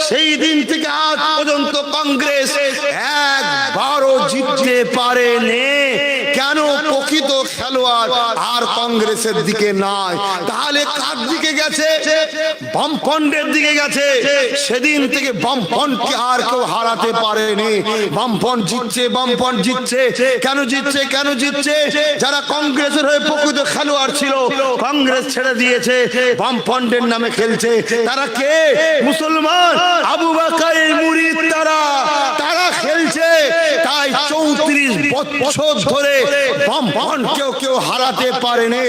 সেই দিন থেকে আজ পর্যন্ত কংগ্রেস একবারও জিততে পারেনি। কেন? প্রকৃত খেলোয়াড় আর কংগ্রেসের দিকে নাই। তাহলে কার দিকে গেছে? বামফ্রন্টের দিকে গেছে। সেদিন থেকে বামফ্রন্টকে আর কেউ হারাতে পারেনি। বামফ্রন্ট জিতছে, বামফ্রন্ট জিতছে। কেন জিতছে? কেন জিতছে? যারা কংগ্রেসের হয়ে প্রকৃত খেলোয়াড় ছিল, কংগ্রেস ছেড়ে দিয়েছে, বামফ্রন্টের নামে খেলছে। তারা কে? মুসলমান, আবু বকরের মুরিদ। তারা খেলছে। তাই 34 বছর ধরে বামফ্রন্টকেও কেউ হারাতে পারেনি।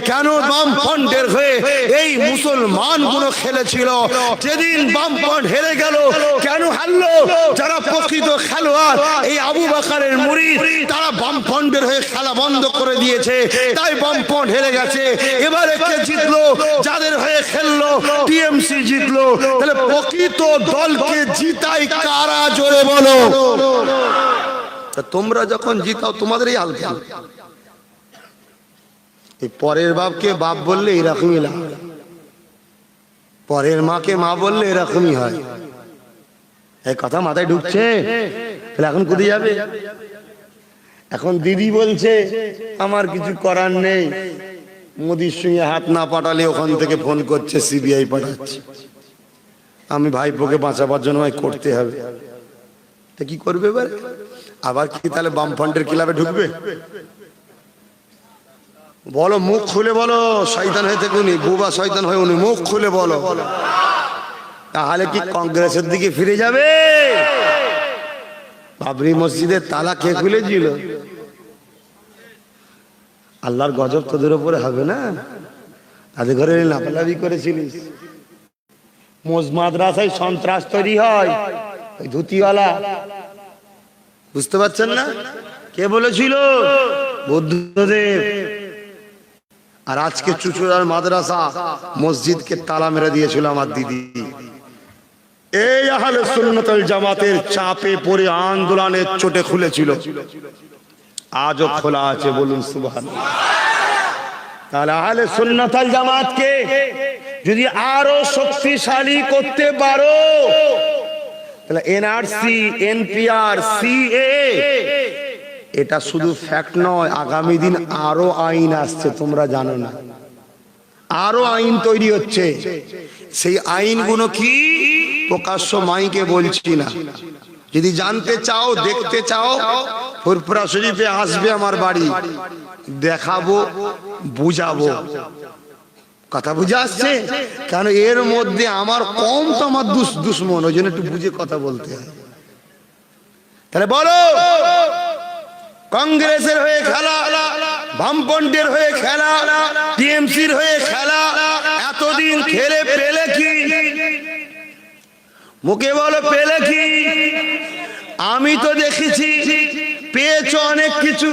কেন? বামফ্রন্টের হয়ে এই মুসলমান গুলো খেলেছিল। যেদিন বামফ্রন্ট হেরে গেল, কেন হারলো? যারা প্রকৃত খেলোয়াড়, এই আবু বকরের মুরিদ, তারা বামফ্রন্টের হয়ে খেলা বন্ধ করে দিয়েছে। তাই বামফ্রন্ট হেরে গেছে। এবারে কে জিতলো? যাদের হয়ে খেললো টিএমসি জিতলো। তাহলে প্রকৃত দলকে জিতাই কারা? জোরে বলো। তোমরা যখন জিতাও তোমাদের এই হাল খেল। এই পরের বাপকে বাপ বললে এরকমই লাগে, পরের মাকে মা বললে এরকমই হয়। এই কথা মাথায় ঢুকছে? তাহলে এখন কোথায় যাবে? এখন দিদি বলছে আমার কিছু করার নেই, মোদির সঙ্গে হাত না পাঠালে ওখান থেকে ফোন করছে সিবিআই পাঠাচ্ছে, আমি ভাইপোকে বাঁচাবার জন্য করতে হবে। তা কি করবে এবার? আবার কি তাহলে বামফ্রন্টের ক্লাবে ঢুকবে? বলো, মুখ খুলে বলো। শয়তান হয়ে থেকে উনি, বুবা শয়তান হয়ে উনি, মুখ খুলে বলো। তাহলে কি কংগ্রেসের দিকে ফিরে যাবে? বাবরি মসজিদের তালা কে খুলেছিল? আল্লাহর গজব তোদের উপরে হবে না? তাদের ঘরে লাফালাফি করেছিলিস। মাদ্রাসায় সন্ত্রাস তৈরি হয় ওই ধুতিওয়ালা, বুঝতে পারছেন না? কে বলেছিল? বুদ্ধদেব। আর আজকে চুচুড়ার মাদ্রাসা মসজিদকে তালা মেরে দিয়েছিল আমার দিদি। এই আহলে সুন্নাত ওয়াল জামাতের চাপে পড়ে আন্দোলনের চোটে খুলেছিল, আজও খোলা আছে, বলুন সুবহানাল্লাহ। তাহলে আহলে সুন্নাত ওয়াল জামাতকে যদি আরো শক্তিশালী করতে পারো, তাহলে এনআরসি, এনপিআর, সিএ এটা শুধু ফ্যাক্ট নয়, আগামী দিন আরো আইন আসছে, তোমরা জানো না? আরো আইন তৈরি হচ্ছে। সেই আইনগুলো কি প্রকাশ্য মাইকে বলছি না। যদি জানতে চাও, দেখতে চাও, ফুরফুরা শরীফে আসবে আমার বাড়ি, দেখাবো, বুঝাবো। কথা বুঝে আসছে? কারণ এর মধ্যে আমার কম তো আমার দুশ্মন, ওই জন্য একটু বুঝে কথা বলতে হয়। তাহলে বলো, কংগ্রেসের হয়ে খেলা, বামপন্থের হয়ে খেলা, টিএমসির হয়ে খেলা, এতদিন খেলে পেলে কি? মুখে বলো পেলে কি? আমি তো দেখেছি পেয়েছো অনেক কিছু।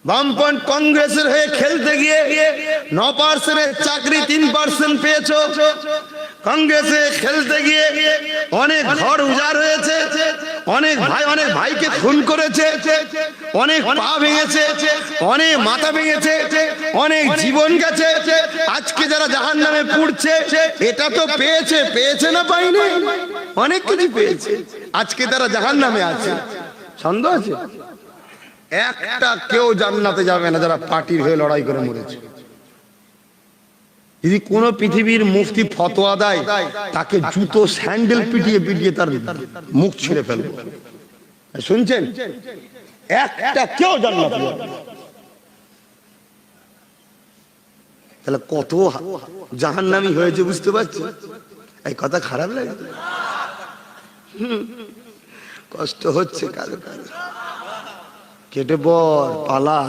বামপন্থ কংগ্রেসের হয়ে খেলতে গিয়ে 9% চাকরি 3% পেয়েছো। কংগ্রেসে খেলতে গিয়ে অনেক ঘর উজাড় হয়েছে, অনেক ভাইকে খুন করেছে, অনেক পা ভেঙেছে, অনেক মাথা ভেঙেছে, অনেক জীবন গেছে। আজকে যারা জাহান্নামে পুড়ছে, এটা তো পেয়েছে না পাইনি? অনেক কিছু পেয়েছে। আজকে তারা জাহান্নামে আছে, সন্দেহ আছে? একটা কেউ জান্নাতে যাবে না যারা পার্টির হয়ে লড়াই করে মরেছে। যদি কোন পৃথিবীর মুফতি ফতোয়া দেয়, তাকে জুতো স্যান্ডেল পিটিয়ে পিটিয়ে তার মুখ ছিঁড়ে ফেলবে। শুনছেন? একটা কেউ জান্নাতে যাবে না। তাহলে কত জাহান্নামী হয়েছে বুঝতে পারছো? এই কথা খারাপ লাগে? কষ্ট হচ্ছে কারো কারো। কেটে পর, পালা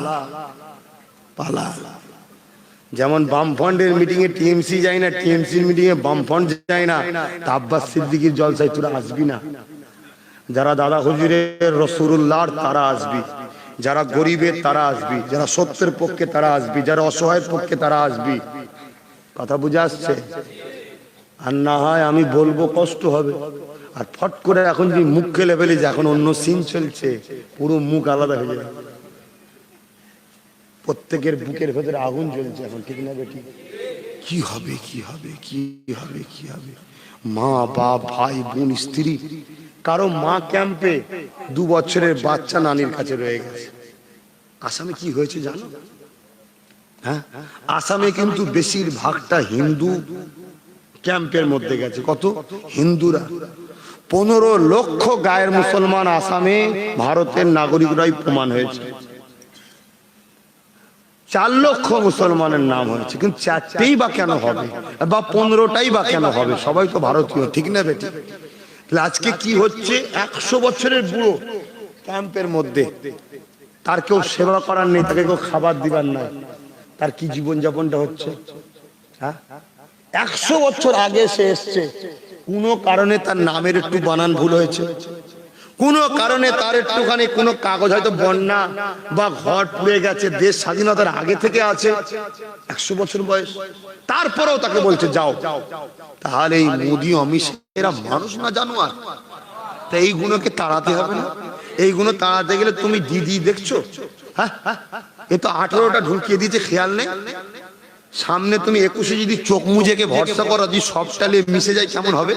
পালা। যেমন বামফ্রন্টের মিটিং এ টিএমসি যায় না, টিএমসির মিটিং এ বামফ্রন্ট যায় না, তা আব্বাস সিদ্দিকীর জলসায় তোরা আসবি না। যারা দাদা হুজুরের রাসূলুল্লাহর তারা আসবি, যারা গরিবের তারা আসবি, যারা সত্যের পক্ষে তারা আসবি, যারা অসহায়ের পক্ষে তারা আসবি। কথা বুঝে আসছে? আর না হয় আমি বলবো কষ্ট হবে। আর ফট করে এখন যে মুখ খেলে ফেলি, যে এখন অন্য সিন চলছে, পুরো মুখ আলাদা হয়ে যাবে। প্রত্যেকের বুকের ভেতরে আগুন জ্বলছে এখন, ঠিক না বেটি? কি হবে, কি হবে, কি হবে, কি হবে? মা, বাপ, ভাই, বোন, স্ত্রী, কারো মা ক্যাম্পে 2 বছরের বাচ্চা নানির কাছে রয়ে গেছে। আসামে কি হয়েছে জানো? হ্যাঁ, আসামে কিন্তু বেশিরভাগটা হিন্দু ক্যাম্পের মধ্যে গেছে। কত হিন্দুরা? 15 লক্ষ গায়ের মুসলমান আসামে ভারতের নাগরিকরাই প্রমাণ হয়েছে। 4 লক্ষ মুসলমানের নাম হয়েছে, কিন্তু 4টেই বা কেন হবে, বা 15টাই বা কেন হবে? সবাই তো ভারতীয়, ঠিক না বেটি? তাহলে আজকে কি হচ্ছে? 100 বছরের বুড়ো ক্যাম্পের মধ্যে, তার কেউ সেবা করার নেই, তাকে কেউ খাবার দিবার নাই, তার কি জীবনযাপনটা হচ্ছে? হ্যাঁ, 100 বছর আগে সে এসছে, কোনো কারণে তার নামের একটু বানান ভুল হয়েছে, কোনো কারণে তার একটুখানি কোনো কাগজ হয়তো বন্যা বা ঘর পুড়ে গেছে, দেশ স্বাধীনতার আগে থেকে আছে, 100 বছর বয়স, তারপরেও তাকে বলছে যাও। তাহলে এই মোদি অমিত এরা মানুষ না জানোয়ার? তা এই গুণকে তাড়াতে হবে না? এই গুণ তাড়াতে গেলে তুমি দিদি দেখছো? হ্যাঁ, এ তো 18টা ঢুকিয়ে দিয়েছে, খেয়াল নেই। সামনে তুমি 21-এ যদি চোখ মুজেকে ভরসা করো, যদি সব টালে মিশে যায়, কেমন হবে?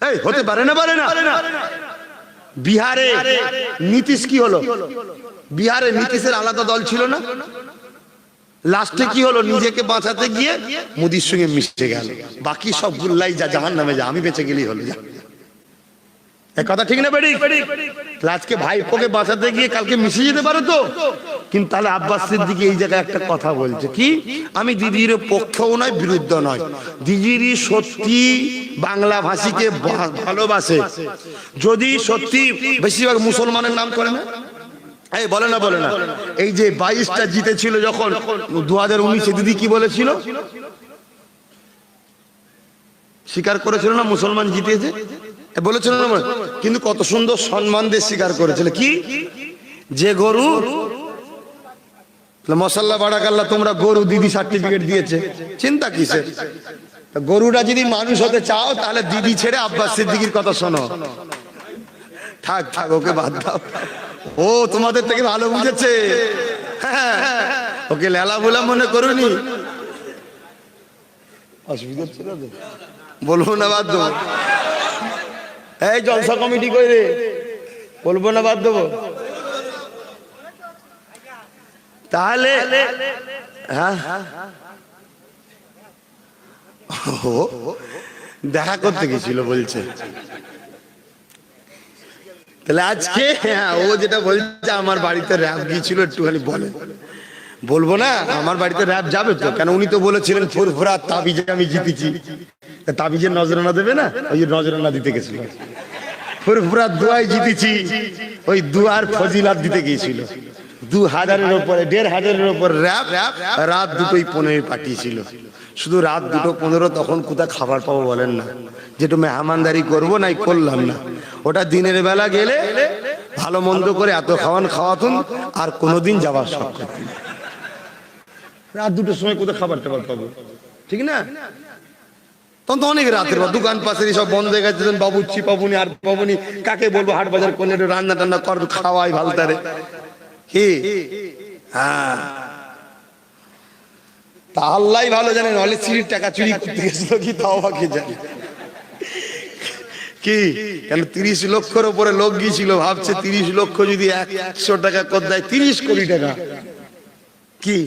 এই হতে পারে না, পারে না। বিহারে নীতিশ কি হলো? বিহারে নীতিশের আলাদা দল ছিল না? লাস্টে কি হলো? নিজেকে বাঁচাতে গিয়ে মোদির সঙ্গে মিশে গেল। বাকি সব গুল্লাই যা জাহান্নামে যা, আমি বেঁচে গেলেই হলো। যা, এই কথা ঠিক না বেড়ি? আজকে ভাইপোকে বাঁচাতে গিয়ে কালকে মিশে যেতে পারে তো। কিন্তু তাহলে আব্বাস সিদ্দিকী এই জায়গায় একটা কথা বলছে কি, আমি দিদির পক্ষেও নয় বিরুদ্ধ নয়, দিদিরই সত্যি বাংলা ভাষীকে ভালোবাসে। যদি সত্যি বেশিরভাগ মুসলমানের নাম করে না, এই বলে না, বলে না, এই যে 22টা জিতেছিল যখন 2019-এ, দিদি কি বলেছিল? স্বীকার করেছিল না মুসলমান জিতেছে, বলেছিল না? কিন্তু কত সুন্দর সম্মান দিয়ে স্বীকার করেছিল কি, যে গরু মশাল্লা বাড়াকাল্লা তোমরা গরু, দিদি সার্টিফিকেট দিয়েছে, চিন্তা কিসে? গরুটা যদি মানুষ হতে চাও তাহলে দিদি ছেড়ে আব্বাস সিদ্দিকীর কথা শোনো। থাক থাক, ওকে বাদ দাও, ও তোমাদের থেকে ভালো বুঝেছে। হ্যাঁ, ওকে লেলা বলা মনে করুনি, অসুবিধা ছিল তো, বলবো না বাদ দেবো। এই জলসা কমিটি করে বলবো না বাদ দেবো? তাহলে হ্যাঁ, দেখা করতে গেছিল বলছে। তাহলে আজকে ও যেটা বলছে, আমার বাড়িতে র‍্যাব গিয়েছিল, একটুখানি বলে। বলবো না, আমার বাড়িতে র‍্যাব যাবে তো, কেন উনি তো বলেছিলেন ফুরফুরা তাবিজে আমি জিতেছি। তাবিজের নজরানা দেবে না, ওই নজরানা দিতে গেছিল। ফুরফুরা দুয়ায় জিতেছি, ওই দুয়ার ফজিলাত দিতে গিয়েছিল। 2000-এর উপরে, 1500-এর উপর র‍্যাব রাত 2:15 পাঠিয়েছিল। শুধু রাত 2:15, তখন কোথায় খাবার পাবো বলেন না, যেটু মেহমানদারি করবো নাই করলাম না। ওটা দিনের বেলা গেলে ভালো মন্দ করে এত খাওয়াতুন, আর কোনোদিন যাওয়ার শখ করতেন। রাত 2টোর সময় কোথায় খাবার টাবার পাবো, ঠিক না? তখন তো অনেক রাতের পর, দোকান পাশের সব বন্ধ হয়ে গেছে, বাবুচ্ছি পাবুনি, আর পাবুনি, কাকে বলবো হাট বাজার করলে একটু রান্না টান্না কর, খাওয়াই ভালতারে কি? হ্যাঁ, তা আল্লাহ ভালো জানেন, হলে চুরির টাকা চুরি করতে গেছিল কি, তাও বাকি জানে কি। কেন 30 লক্ষের উপরে লোক গিয়েছিল, ভাবছে 30 লক্ষ যদি 100 টাকা কর দেয়, 30 কোটি টাকা কি।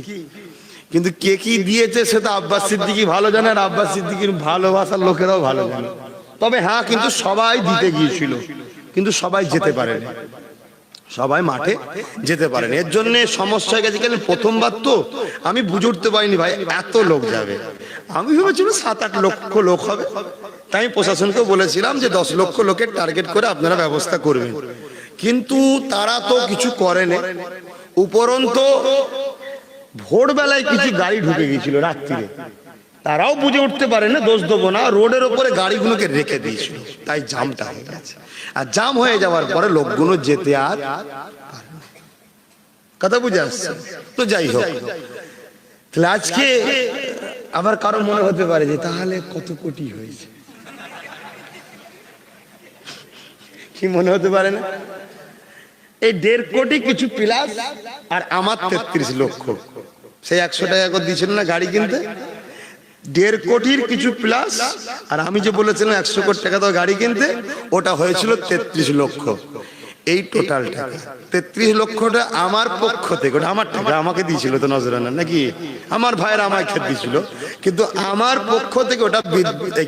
কিন্তু কে কি দিয়েছে সেটা আব্বাস সিদ্দিকী ভালো জানে, আর আব্বাস সিদ্দিকীর ভালোবাসার লোকেরাও ভালো জানে। তবে হ্যাঁ, কিন্তু সবাই দিতে গিয়েছিল, কিন্তু সবাই যেতে পারেনি, সবাই মাঠে যেতে পারেন। এর জন্য সমস্যা হয়ে গেছে। কেন প্রথমবার তো আমি বুঝে উঠতে পারিনি ভাই এত লোক যাবে। আমি ভেবেছিলাম 7-8 লক্ষ লোক হবে, তাই প্রশাসনকে বলেছিলাম যে 10 লক্ষ লোকের টার্গেট করে আপনারা ব্যবস্থা করবেন। কিন্তু তারা তো কিছু করেনি। উপরন্ত ভোরবেলায় কিছু গাড়ি ঢুকে গিয়েছিল রাত্রিরে, তারাও বুঝে উঠতে পারে না, দোষ দেবো না, রোডের ওপরে গাড়িগুলোকে রেখে দিয়েছিল, তাই জামটা হয়ে গেছে। আর জাম হয়ে যাওয়ার পরে লোকগুলো যেতে আর কথা বুঝে আসছে। তো যাই হোক, তাহলে আজকে আবার কারো মনে হতে পারে যে তাহলে কত কোটি হয়েছে, কি মনে হতে পারে না? এই 1.5 কোটি কিছু প্লাস, আর আমার 33 লক্ষ। সেই 100 টাকা করে দিয়েছিল না গাড়ি কিনতে, 1.5 কোটির কিছু প্লাস, আর আমি যে বলেছিলাম 100 কোটি টাকা দাও গাড়ি কিনতে, ওটা হয়েছিল 33 লক্ষ। এই টোটাল টাকা 33 লক্ষটা আমার পক্ষ থেকে, ওটা আমার টাকা, আমাকে দিয়েছিল তো নজরানা নাকি, আমার ভাইয়ের আমায় খেতে দিয়েছিল, কিন্তু আমার পক্ষ থেকে ওটা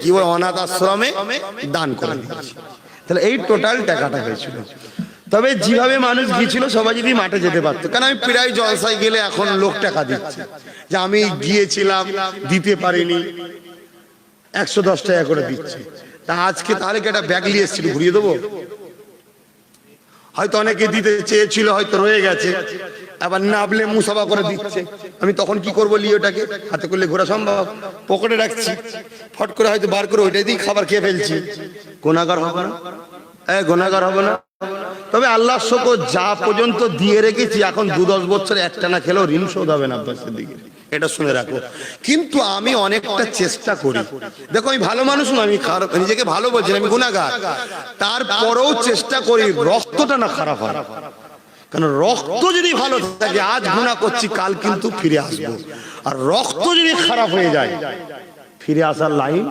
কি অনাথ আশ্রমে দান করে দিয়েছি। তাহলে এই টোটাল টাকাটা হয়েছিল। তবে যেভাবে মানুষ গিয়েছিল সবাই যদি মাঠে যেতে পারতো, কারণ আমি প্রায় জলসায় গেলে এখন লোক টাকা দিচ্ছে, যে আমি গিয়েছিলাম দিতে পারিনি, 110 টাকা করে দিচ্ছে। তা আজকে তাহলে কি একটা ব্যাগ নিয়ে এসেছিল, ঘুরিয়ে দেবো? হয়তো অনেকে দিতে চেয়েছিল, হয়তো রয়ে গেছে, আবার নাবলে মুসাফা করে দিচ্ছে। আমি তখন কি করবো? নিয়ে ওটাকে হাতে করলে ঘোরা সম্ভব, পকেটে রাখছি, ফট করে হয়তো বার করে ওইটাই দিয়ে খাবার খেয়ে ফেলছি। গুনাহগার হবে না? গুনাহগার হবে না? তবে আল্লাহ শুকর, যা পর্যন্ত দিয়ে রেখেছি, এখন 2-10 বছর একটানা খেলেও ঋণ শোধ হবে না আব্বাস সিদ্দিকীর, এটা শুনে রাখো। কিন্তু আমি অনেকটা চেষ্টা করি। দেখো আমি ভালো মানুষ নয়, আমি খারাপ, নিজেকে ভালো বলছি, আমি গুনাহগার, তারপরেও চেষ্টা করি রক্তটা না খারাপ হয়। কারণ রক্ত যদি ভালো থাকে, আজ গুনাহ করছি, কাল কিন্তু ফিরে আসবো। আর রক্ত যদি খারাপ হয়ে যায়, ফিরে আসার লাইন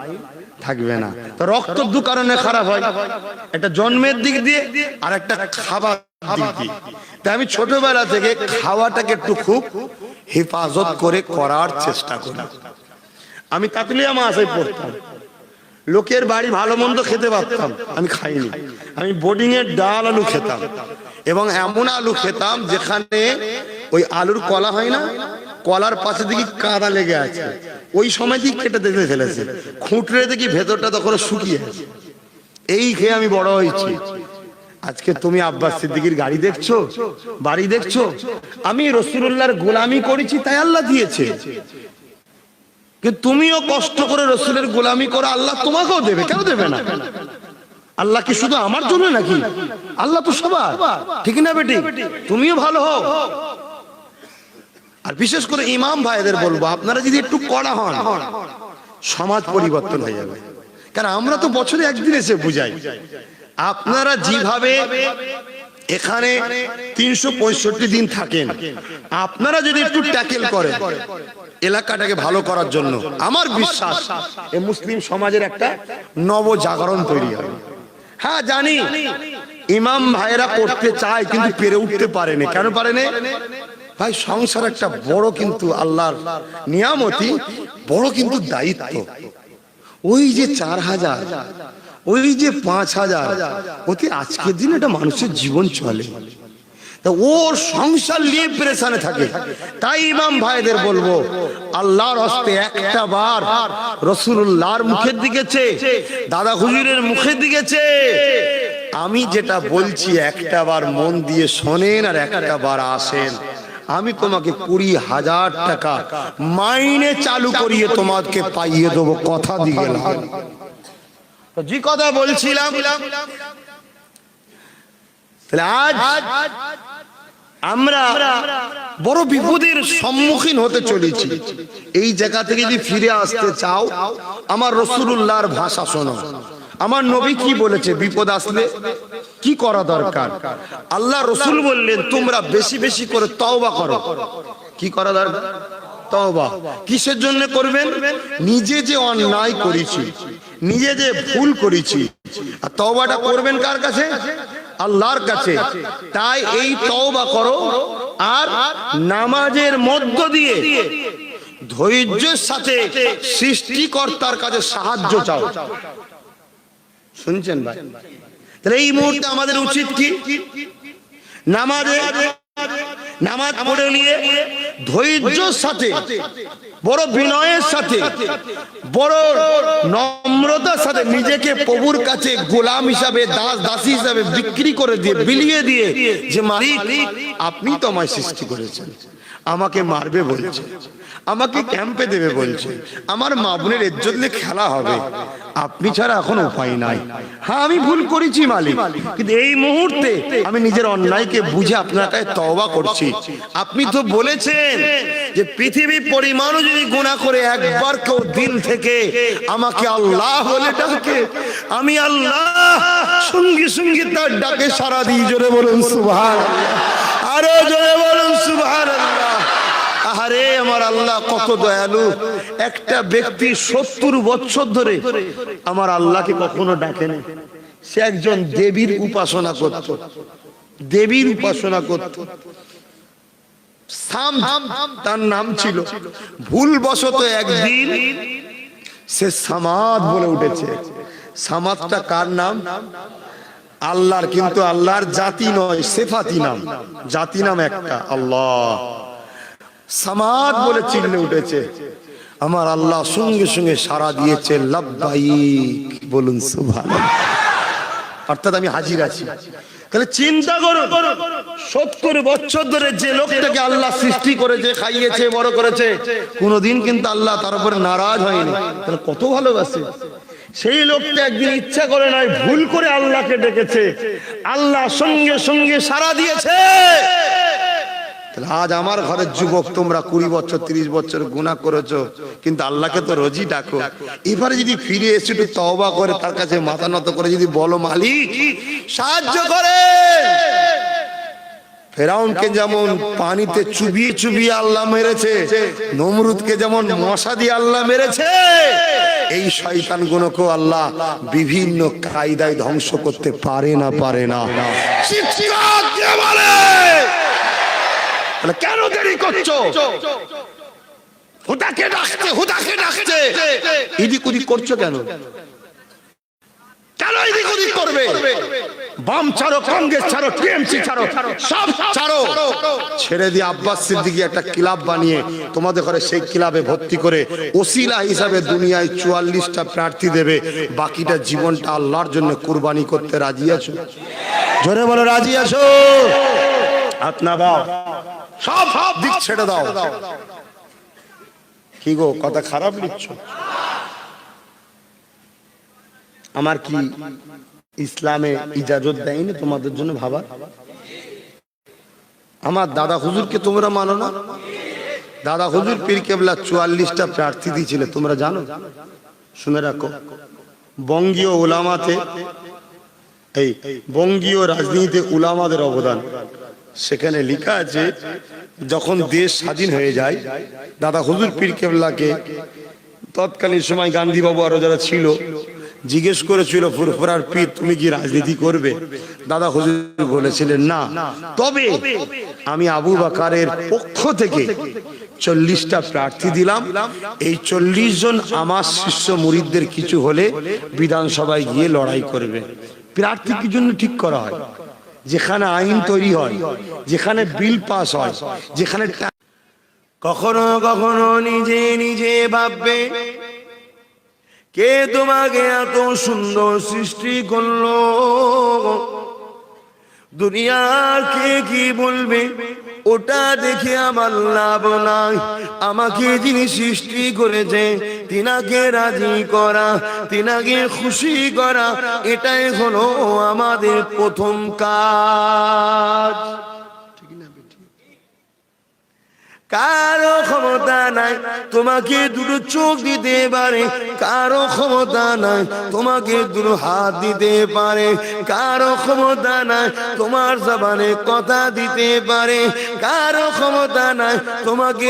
থাকবে না। তো রক্ত দু কারণে খারাপ হয়, একটা জন্মের দিক দিয়ে আর একটা খাবার দিক দিয়ে। তাই আমি ছোটবেলা থেকে খাওয়াটাকে একটু খুব হেফাজত করে করার চেষ্টা করি। আমি তাকলিয়া মাসায় পড়তাম, লোকের বাড়ি ভালো মন্দ খেতে পারতাম, আমি খাইনি। আমি বোর্ডিং এর ডাল আলু খেতাম, এবং এমন আলু খেতাম যেখানে ওই আলুর কলা হয় না, কলার পাশে দেখি কাদা লেগে আছে, ওই সময় দিক কেটে দেখে ফেলেছে, খুঁটরে দেখি ভেতরটা তখন শুকিয়ে আছে। এই খেয়ে আমি বড় হয়েছি। আজকে তুমি আব্বাস সিদ্দিকীর গাড়ি দেখছো, বাড়ি দেখছো, আমি রাসূলুল্লাহর গোলামি করেছি তাই আল্লাহ দিয়েছে। কিন্তু তুমিও কষ্ট করে রাসূলের গোলামি করো, আল্লাহ তোমাকেও দেবে, কেন দেবে না? আল্লাহ কি শুধু আমার জন্য নাকি? আল্লাহ তো সবার, ঠিক না বেটি? তুমিও ভালো হও। আর বিশেষ করে ইমাম ভাইদের বলবো, আপনারা যদি একটু কড়া হন, সমাজ পরিবর্তন হয়ে যাবে। কারণ আমরা তো বছরে একদিন এসে বুঝাই, আপনারা যেভাবে এখানে 365 দিন থাকেন, আপনারা যদি একটু ট্যাকেল করেন এলাকাটাকে ভালো করার জন্য, আমার বিশ্বাস এই মুসলিম সমাজের একটা নবজাগরণ তৈরি হবে। হ্যাঁ জানি ইমাম ভাইরা করতে চায় কিন্তু পেরে উঠতে পারেনি। কেন পারেনি ভাই? সংসার একটা বড় কিন্তু আল্লাহর নিয়ামতি, বড় কিন্তু দায়িত্ব। ওই যে 4000, ওই যে 5000, ওতে আজকের দিন একটা মানুষের জীবন চলে, তা ওর সংসার নিয়ে পেরেশানে থাকে। তাই ইমাম ভাইদের বলবো, আল্লাহর হস্তে একটা বার রাসূলুল্লাহর মুখের দিকে চেয়ে, দাদা হুজুরের মুখের দিকে চেয়ে আমি যেটা বলছি একটা বার মন দিয়ে শোনেন আর একটা বার আসেন। আমি তোমাকে 20,000 টাকা মাইনে চালু করিয়ে তোমাকে পাইয়ে দেবো, কথা দিয়ে গেলাম। যে কথা বলছিলাম, তাহলে আজ আমরা বড় বিপদের সম্মুখীন হতে চলেছি। এই জায়গা থেকে যদি ফিরে আসতে চাও, আমার রাসূলুল্লাহর ভাষা শোনো। আমার নবী কি বলেছে বিপদ আসলে কি করা দরকার? আল্লাহ রাসূল বললেন, তোমরা বেশি বেশি করে তওবা করো। কি করা দরকার? তওবা। কিসের জন্য করবেন? নিজে যে অন্যায় করেছি, নিজে যে ভুল করেছি, আর তওবাটা করবেন কার কাছে? আল্লাহর কাছে। তাই এই তওবা করো, আর নামাজের মধ্য দিয়ে ধৈর্যের সাথে সৃষ্টিকর্তার কাছে সাহায্য চাও। শুনছেন ভাই? তাহলে এই মুহূর্তে আমাদের উচিত কি? নামাজ পড়ে নিয়ে ধৈর্যের সাথে, বড় বিনয়ের সাথে, বড় নম্রতার সাথে নিজেকে প্রভুর কাছে গোলাম হিসাবে, দাস দাসী হিসাবে বিক্রি করে দিয়ে, বিলিয়ে দিয়ে, যে মালিক আপনি তো আমায় সৃষ্টি করেছেন, আমাকে মারবে বলছে, আমাকে ক্যাম্পে দেবে বলছে, আমার মা বোনের ইজ্জত নিয়ে খেলা হবে, আপনি ছাড়া এখন উপায় নাই। হ্যাঁ আমি ভুল করেছি মালিক, কিন্তু এই মুহূর্তে আমি নিজের অন্যায়কে বুঝে আপনার কাছে তওবা করছি। আপনি তো বলেছেন যে পৃথিবী পরিমাণও যদি গুনাহ করে একবার কেউ দিল থেকে আমাকে আল্লাহ বলে ডাকে, আমি আল্লাহ সঙ্গে সঙ্গে তার ডাকে সাড়া দিই। জোরে বলুন সুবহানাল্লাহ, আরো জোরে বলুন সুবহানাল্লাহ। আরে আমার আল্লাহ কত দয়ালু। একটা ব্যক্তি 70 বছর ধরে আমার আল্লাহকে কখনো ডাকেনি। সে একজন দেবীর উপাসনা করত, দেবীর উপাসনা করত। সাম তার নাম ছিল। ভুলবশত একদিন সে সামাদ বলে উঠেছে। সামাদটা কার নাম? আল্লাহর, কিন্তু আল্লাহর জাতি নয়, সিফাতি নাম, জাতি নাম একটা আল্লাহ। সামাদ বলে চিল্লে উঠেছে। আমার আল্লাহ সঙ্গে সঙ্গে সাড়া দিয়েছে, লাব্বাইক, বলুন সুবহানাল্লাহ, অর্থাৎ আমি হাজির আছি। তাহলে চিন্তা করুন, 70 বছর ধরে যে লোকটাকে আল্লাহ সৃষ্টি করেছে, খাইয়েছে, বড় করেছে, কোনদিন কিন্তু আল্লাহ তার উপরে নারাজ হয়নি। তাহলে কত ভালোবাসে। সেই লোকটা একদিন ইচ্ছা করে নয়, ভুল করে আল্লাহকে ডেকেছে, আল্লাহ সঙ্গে সঙ্গে সাড়া দিয়েছে। আজ আমার ঘরের যুবক, তোমরা 20 বছর 30 বছর গুনাহ করেছো, কিন্তু আল্লাহকে তো রোজই ডাকো। এবারে যদি ফিরে এসে একটু তওবা করে তার কাছে মাথা নত করে যদি বলো, মালিক সাহায্য করে, ফেরাউনকে যেমন পানিতে চুবিয়ে চুবিয়ে আল্লাহ মেরেছে, নমরুদকে যেমন মশা দিয়ে আল্লাহ মেরেছে, এই শয়তানগুলোকেও আল্লাহ বিভিন্ন কায়দায় ধ্বংস করতে পারে না চিৎকার দিয়ে বলে, কেন দেরি করছো? হুদাকে ডাকছে এদিক ওদিক করছো কেন? কেন এদিক ওদিক করবে? বাম ছাড়ো, কংগ্রেস ছাড়ো, টিএমসি ছাড়ো, সব ছাড়ো, ছেড়ে দিয়ে আব্বাস সিদ্দিকী একটা ক্লাব বানিয়ে তোমাদের ঘরে সেই ক্লাবে ভর্তি করে ওসিলা হিসাবে দুনিয়ায় 44টা প্রার্থী দেবে, বাকিটা জীবনটা আল্লাহর জন্য কুরবানি করতে রাজি আছো? জোরে বলো রাজি আছো? আপনা বাও, সব দিক ছেড়ে দাও। কি গো, কথা খারাপ লিখছ? আমার কি ইসলামে ইজাজত দেয়নি তোমাদের জন্য ভাবা? আমার দাদা হুজুরকে তোমরা মানো না? দাদা হুজুর পীর কেবলা 44টা প্রার্থী দিয়েছিল, তোমরা জানো? শুনে রাখো, বঙ্গীয় উলামাতে, এই বঙ্গীয় রাজনীতিতে উলামাদের অবদান, সেখানে লেখা আছে যখন দেশ স্বাধীন হয়ে যায়, দাদা হুজুর পীর কেবলাকে তৎকালীন সময় গান্ধী বাবু আরো যারা ছিল জিজ্ঞেস করেছিল, ফুরফুরার পীর তুমি কি রাজনীতি করবে? দাদা হুজুর বলেছিলেন না, তবে আমি আবু বকরের পক্ষ থেকে 40টা প্রার্থী দিলাম, এই 40 জন আমার শিষ্য মুরিদদের কিছু হলে বিধানসভায় গিয়ে লড়াই করবে। প্রার্থী কি জন্য ঠিক করা হয়? যেখানে আইন তৈরি হয়, যেখানে বিল পাস হয়, যেখানে কখনো কখনো নিজে নিজে ভাববে কে তোমাকে এত সুন্দর সৃষ্টি করলো, দুনিয়ার কে কি বলবে ওটা দেখে আমার লাভ নাই। আমাকে যিনি সৃষ্টি করেছে তিনাকে রাজি করা, তিনাকে খুশি করা, এটাই হলো আমাদের প্রথম কাজ। কারো ক্ষমতা নাই তোমাকে দুটো চোখ দিতে পারে, কারো ক্ষমতা নাই তোমাকে দুটো হাত দিতে পারে, কারো ক্ষমতা নাই তোমার জবানে কথা দিতে পারে, কারো ক্ষমতা নাই তোমাকে